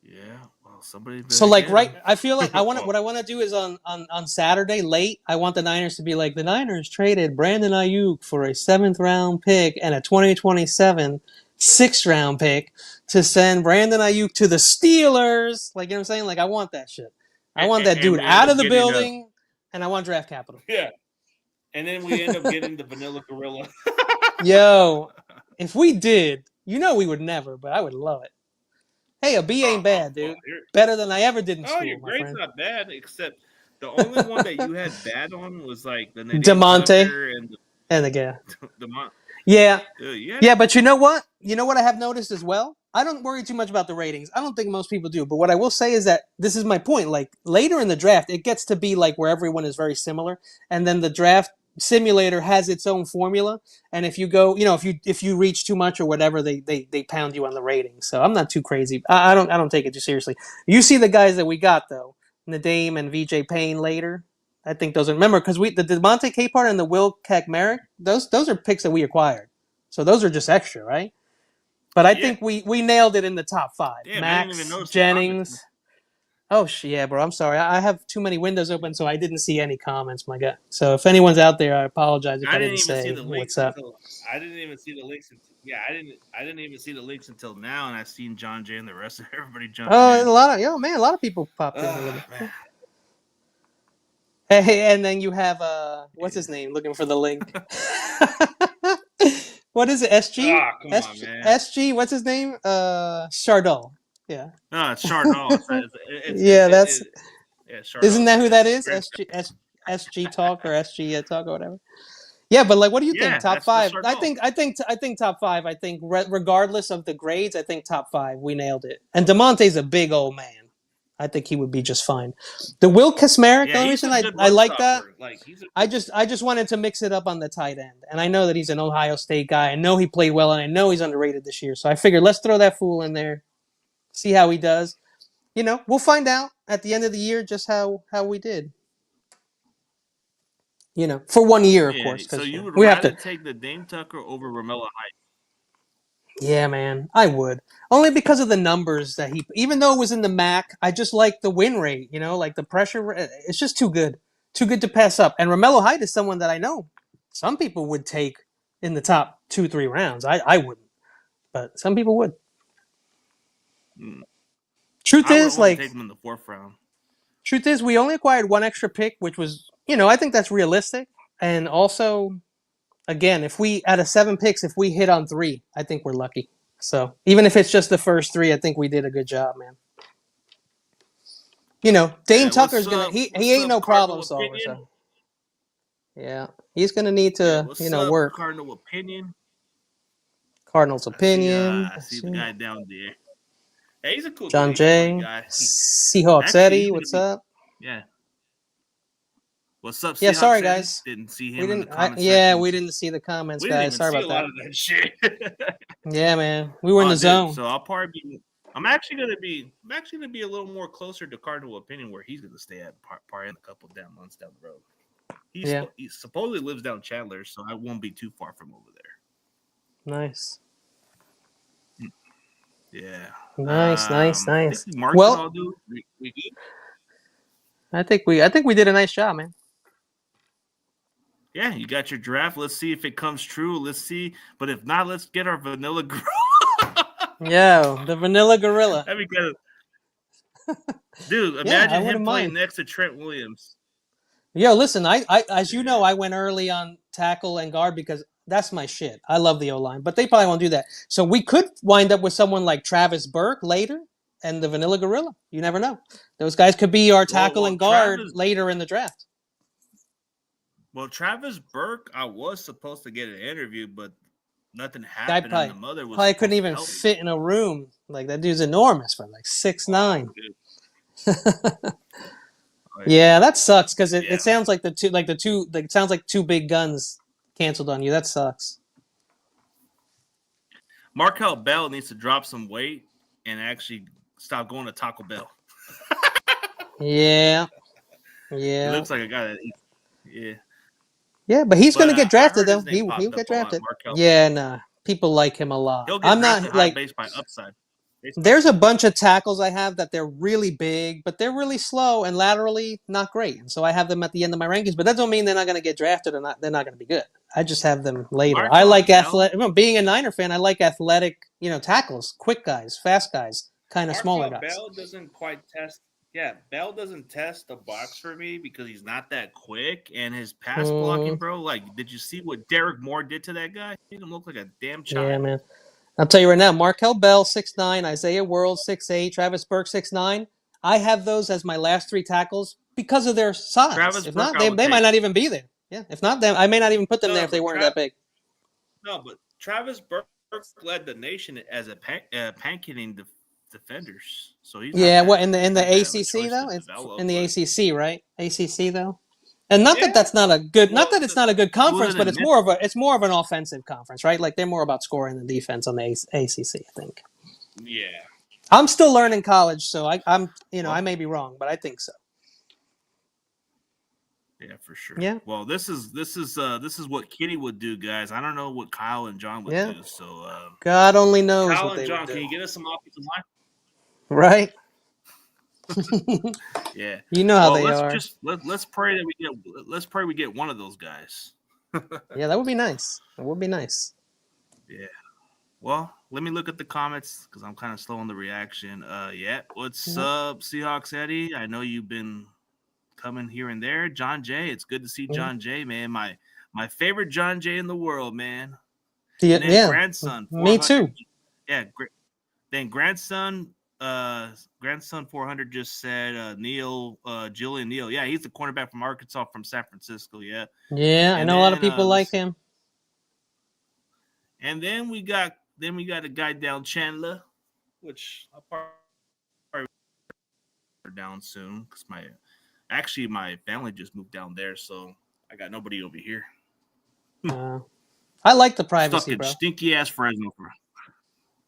Speaker 1: Yeah, well, somebody.
Speaker 2: So
Speaker 1: Better
Speaker 2: like
Speaker 1: get him.
Speaker 2: I feel like what I want to do is on Saturday late, I want the Niners to be like the Niners traded Brandon Ayuk for a 7th round pick and a 2027 6th round pick to send Brandon Ayuk to the Steelers. Like, you know what I'm saying? Like, I want that shit. I want that
Speaker 1: And
Speaker 2: dude
Speaker 1: we end
Speaker 2: out
Speaker 1: up
Speaker 2: of the
Speaker 1: getting
Speaker 2: building, and I want draft capital.
Speaker 1: Yeah, and then we end up getting the vanilla gorilla.
Speaker 2: Yo, if we did, we would never, but I would love it. Hey, a B ain't bad, dude. Better than I ever did in school,
Speaker 1: your
Speaker 2: my
Speaker 1: grade's
Speaker 2: friend.
Speaker 1: not bad, except the only one that you had bad on was like the
Speaker 2: DeMonte
Speaker 1: Tucker and
Speaker 2: and the guy.
Speaker 1: the
Speaker 2: Yeah.
Speaker 1: yeah.
Speaker 2: Yeah, but you know what? You know what I have noticed as well? I don't worry too much about the ratings. I don't think most people do. But what I will say is that this is my point. Like later in the draft, it gets to be like where everyone is very similar, and then the draft simulator has its own formula. And if you go, if you reach too much or whatever, they pound you on the ratings. So I'm not too crazy. I don't take it too seriously. You see the guys that we got though. Nadame and VJ Payne later. I think those are remember because the DeMonte Capehart and the Will Merrick, those are picks that we acquired. So those are just extra, right? But I
Speaker 1: Yeah,
Speaker 2: think we nailed it in the top 5.
Speaker 1: damn, I didn't even
Speaker 2: Max,
Speaker 1: notice the comments.
Speaker 2: Jennings. Oh yeah, bro. I'm sorry. I have too many windows open, so I didn't see any comments, my guy. So if anyone's out there, I apologize if
Speaker 1: I
Speaker 2: I
Speaker 1: didn't
Speaker 2: didn't
Speaker 1: even see
Speaker 2: say
Speaker 1: the
Speaker 2: what's
Speaker 1: links
Speaker 2: up.
Speaker 1: until I didn't even see the links. Yeah, I didn't even see the links until now, and I seen John Jay and the rest of everybody jumping
Speaker 2: Oh,
Speaker 1: in.
Speaker 2: a lot of people popped in a little bit.
Speaker 1: Man,
Speaker 2: Hey, and then you have what's
Speaker 1: yeah.
Speaker 2: his name? Looking for the link. What is it? SG?
Speaker 1: Ah, come on, man.
Speaker 2: SG? What's his name? Chardol. Yeah.
Speaker 1: No, it's Chardonnay.
Speaker 2: Yeah, that's
Speaker 1: Yeah,
Speaker 2: isn't
Speaker 1: Chardonnay.
Speaker 2: that who that
Speaker 1: It's
Speaker 2: is?
Speaker 1: Grand.
Speaker 2: SG Talk or SG Talk or whatever. Yeah, but like, what do you think?
Speaker 1: Yeah,
Speaker 2: Top
Speaker 1: that's the
Speaker 2: 5?
Speaker 1: Chardonnay.
Speaker 2: I think top 5. I think regardless of the grades, I think top 5. We nailed it. And Demonte's a big old man. I think he would be just fine. The Will Kasmeric, the
Speaker 1: Yeah,
Speaker 2: only
Speaker 1: he's
Speaker 2: reason
Speaker 1: a good
Speaker 2: I
Speaker 1: run
Speaker 2: like that,
Speaker 1: stopper. Like he's a
Speaker 2: I just wanted to mix it up on the tight end. And I know that he's an Ohio State guy. I know he played well, and I know he's underrated this year. So I figured let's throw that fool in there, see how he does. We'll find out at the end of the year just how we did. For 1 year, of
Speaker 1: yeah.
Speaker 2: course,
Speaker 1: So
Speaker 2: because
Speaker 1: you would
Speaker 2: we have
Speaker 1: rather
Speaker 2: to.
Speaker 1: take the Dame Tucker over Romello Height?
Speaker 2: Yeah, man, I would. Only because of the numbers that even though it was in the MAC, I just like the win rate, like the pressure. It's just too good. Too good to pass up. And Romello Height is someone that I know some people would take in the top 2, 3 rounds. I wouldn't, but some people would.
Speaker 1: Mm.
Speaker 2: Truth
Speaker 1: I would
Speaker 2: is,
Speaker 1: only take
Speaker 2: like,
Speaker 1: him in the 4th round.
Speaker 2: we only acquired one extra pick, which was, I think that's realistic. And also, again, if we out of 7 picks, if we hit on 3, I think we're lucky. So even if it's just the first 3, I think we did a good job, man. Dane
Speaker 1: Yeah,
Speaker 2: Tucker's gonna he
Speaker 1: What's
Speaker 2: ain't
Speaker 1: up,
Speaker 2: no problem
Speaker 1: Cardinal
Speaker 2: solver,
Speaker 1: Opinion?
Speaker 2: so yeah, he's gonna need
Speaker 1: Yeah,
Speaker 2: to
Speaker 1: what's up,
Speaker 2: work.
Speaker 1: Cardinal Opinion?
Speaker 2: Cardinals opinion.
Speaker 1: I see the guy down there. Hey, he's a cool dude.
Speaker 2: John
Speaker 1: He's a funny
Speaker 2: Jay,
Speaker 1: guy.
Speaker 2: Seahawks
Speaker 1: Actually, he's
Speaker 2: Eddie,
Speaker 1: gonna
Speaker 2: what's
Speaker 1: be.
Speaker 2: up?
Speaker 1: Yeah. What's up,
Speaker 2: Yeah, sorry
Speaker 1: Seahawks Eddie?
Speaker 2: guys,
Speaker 1: Didn't see
Speaker 2: we
Speaker 1: him in the
Speaker 2: didn't.
Speaker 1: comment section.
Speaker 2: We didn't see the comments,
Speaker 1: We didn't
Speaker 2: guys.
Speaker 1: even
Speaker 2: Sorry
Speaker 1: see a
Speaker 2: about
Speaker 1: lot
Speaker 2: that.
Speaker 1: of that shit.
Speaker 2: Yeah, man, we were in
Speaker 1: Oh,
Speaker 2: the
Speaker 1: dude.
Speaker 2: zone.
Speaker 1: So I'll probably be. I'm actually gonna be a little more closer to Cardinal Opinion, where he's gonna stay at probably in a couple down months down the road. He supposedly lives down Chandler, so I won't be too far from over there.
Speaker 2: Nice.
Speaker 1: Yeah.
Speaker 2: Nice.
Speaker 1: I think we marked it
Speaker 2: Well,
Speaker 1: all, dude. We good?
Speaker 2: I think we did a nice job, man.
Speaker 1: Yeah, you got your draft. Let's see if it comes true. Let's see. But if not, let's get our vanilla girl.
Speaker 2: Yo, the Vanilla Gorilla.
Speaker 1: That'd be good. Dude,
Speaker 2: Yeah, I
Speaker 1: imagine him
Speaker 2: wouldn't
Speaker 1: playing
Speaker 2: mind.
Speaker 1: next to Trent Williams.
Speaker 2: Yo, listen, as you know,
Speaker 1: Yeah.
Speaker 2: I went early on tackle and guard because that's my shit. I love the O line, but they probably won't do that. So we could wind up with someone like Travis Burke later and the Vanilla Gorilla. You never know. Those guys could be our tackle and guard later in the draft.
Speaker 1: Well, Travis Burke, I was supposed to get an interview, but nothing
Speaker 2: Guy
Speaker 1: happened, and the
Speaker 2: probably,
Speaker 1: mother was
Speaker 2: probably couldn't
Speaker 1: supposed to
Speaker 2: even
Speaker 1: help me.
Speaker 2: fit in a room. Like that dude's enormous, for like 6'9". Yeah, that sucks because it sounds like it sounds like 2 big guns canceled on you. That sucks.
Speaker 1: Markel Bell needs to drop some weight and actually stop going to Taco Bell.
Speaker 2: Yeah.
Speaker 1: He looks like a guy that eats. Yeah.
Speaker 2: Yeah, but he's going to get drafted though.
Speaker 1: His name
Speaker 2: He'll
Speaker 1: popped up
Speaker 2: get
Speaker 1: a lot,
Speaker 2: drafted.
Speaker 1: Markel.
Speaker 2: Yeah, nah. People like him a lot.
Speaker 1: He'll get
Speaker 2: I'm
Speaker 1: drafted
Speaker 2: not
Speaker 1: high
Speaker 2: like
Speaker 1: based by upside.
Speaker 2: there's a bunch of tackles I have that they're really big, but they're really slow and laterally not great. And so I have them at the end of my rankings, but that don't mean they're not going to get drafted or not. They're not going to be good. I just have them later. I like athletic. Being a Niner fan, I like athletic, tackles, quick guys, fast guys, kind of smaller guys.
Speaker 1: Bell doesn't quite test. Yeah, Bell doesn't test the box for me because he's not that quick, and his pass blocking, bro. Like, did you see what Derek Moore did to that guy? He didn't look like a damn child.
Speaker 2: Yeah, man. I'll tell you right now, Markel Bell 6'9", Isaiah World 6'8", Travis Burke 6'9". I have those as my last 3 tackles because of their size. If not, they might not even be there. Yeah, if not them, I may not even put them there if they weren't that big.
Speaker 1: No, but Travis Burke led the nation as a pancaking defenders. So he's
Speaker 2: what in the ACC though? In the ACC, right? ACC though. And not that that's not a good, not that it's not a good conference, but it's more of an offensive conference, right? Like they're more about scoring than defense on the ACC, I think.
Speaker 1: Yeah.
Speaker 2: I'm still learning college, so I'm I may be wrong, but I think so.
Speaker 1: Yeah, for sure.
Speaker 2: Yeah,
Speaker 1: Well, this is what Kitty would do, guys. I don't know what Kyle and John would
Speaker 2: yeah.
Speaker 1: do. So,
Speaker 2: God only knows
Speaker 1: Kyle
Speaker 2: what
Speaker 1: and
Speaker 2: they would
Speaker 1: John, can
Speaker 2: do.
Speaker 1: you get us some offensive line?
Speaker 2: Right?
Speaker 1: Yeah.
Speaker 2: You know how
Speaker 1: Well,
Speaker 2: they are.
Speaker 1: let's pray that we get one of those guys.
Speaker 2: Yeah, that would be nice. That would be nice.
Speaker 1: Yeah. Well, let me look at the comments because I'm kind of slow on the reaction. Yeah. What's
Speaker 2: Yeah.
Speaker 1: up, Seahawks Eddie? I know you've been coming here and there. John Jay, it's good to see
Speaker 2: Yeah.
Speaker 1: John Jay, man. My favorite John Jay in the world, man. And then
Speaker 2: Yeah.
Speaker 1: grandson
Speaker 2: Me
Speaker 1: 400.
Speaker 2: too.
Speaker 1: Yeah. Then grandson 400 just said Neil Julian Neal. Yeah, he's the cornerback from Arkansas from San Francisco. Yeah.
Speaker 2: Yeah, I
Speaker 1: And
Speaker 2: know a lot of
Speaker 1: then
Speaker 2: people
Speaker 1: let's
Speaker 2: like
Speaker 1: see.
Speaker 2: him.
Speaker 1: And then we got a guy down Chandler, which I'll probably down soon because my family just moved down there, so I got nobody over here.
Speaker 2: I like the
Speaker 1: Stuck
Speaker 2: privacy,
Speaker 1: in
Speaker 2: bro.
Speaker 1: stinky ass Fresno.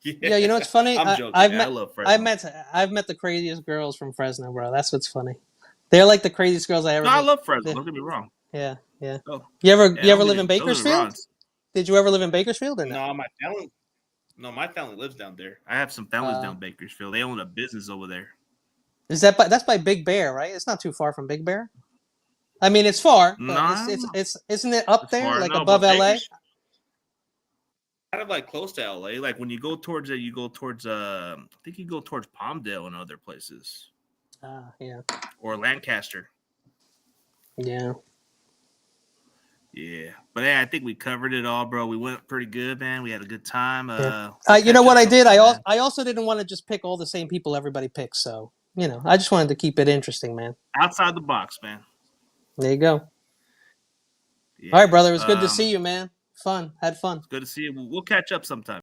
Speaker 2: Yeah, you know what's funny?
Speaker 1: I'm joking.
Speaker 2: I've
Speaker 1: Man. I
Speaker 2: met
Speaker 1: love Fresno.
Speaker 2: I've met the craziest girls from Fresno, bro. That's what's funny. They're like the craziest girls I ever
Speaker 1: No, I
Speaker 2: meet.
Speaker 1: love Fresno. Don't get me wrong.
Speaker 2: Yeah, yeah.
Speaker 1: Oh, yeah,
Speaker 2: You ever
Speaker 1: don't get
Speaker 2: live in
Speaker 1: me. Don't get me wrong.
Speaker 2: Bakersfield? Did you ever live in Bakersfield or no?
Speaker 1: No, my family lives down there. I have some families
Speaker 2: Uh,
Speaker 1: down Bakersfield. They own a business over there.
Speaker 2: that's by Big Bear, right? It's not too far from Big Bear. I mean, it's far, but
Speaker 1: No,
Speaker 2: it's isn't it up
Speaker 1: it's
Speaker 2: there,
Speaker 1: far.
Speaker 2: like
Speaker 1: No,
Speaker 2: above
Speaker 1: but
Speaker 2: LA?
Speaker 1: Baker's kind of like close to LA. Like when you go towards it, you go towards I think you go towards Palmdale and other places.
Speaker 2: Yeah.
Speaker 1: Or Lancaster.
Speaker 2: Yeah.
Speaker 1: Yeah. But yeah, I think we covered it all, bro. We went pretty good, man. We had a good time.
Speaker 2: Yeah.
Speaker 1: We'll
Speaker 2: You know
Speaker 1: catch
Speaker 2: what
Speaker 1: up
Speaker 2: I did?
Speaker 1: sometime, man.
Speaker 2: I also didn't want to just pick all the same people everybody picks. So I just wanted to keep it interesting, man.
Speaker 1: Outside the box, man.
Speaker 2: There you go.
Speaker 1: Yeah.
Speaker 2: All right, brother. It was good to see you, man. Had fun.
Speaker 1: It's good to see you. We'll catch up sometime.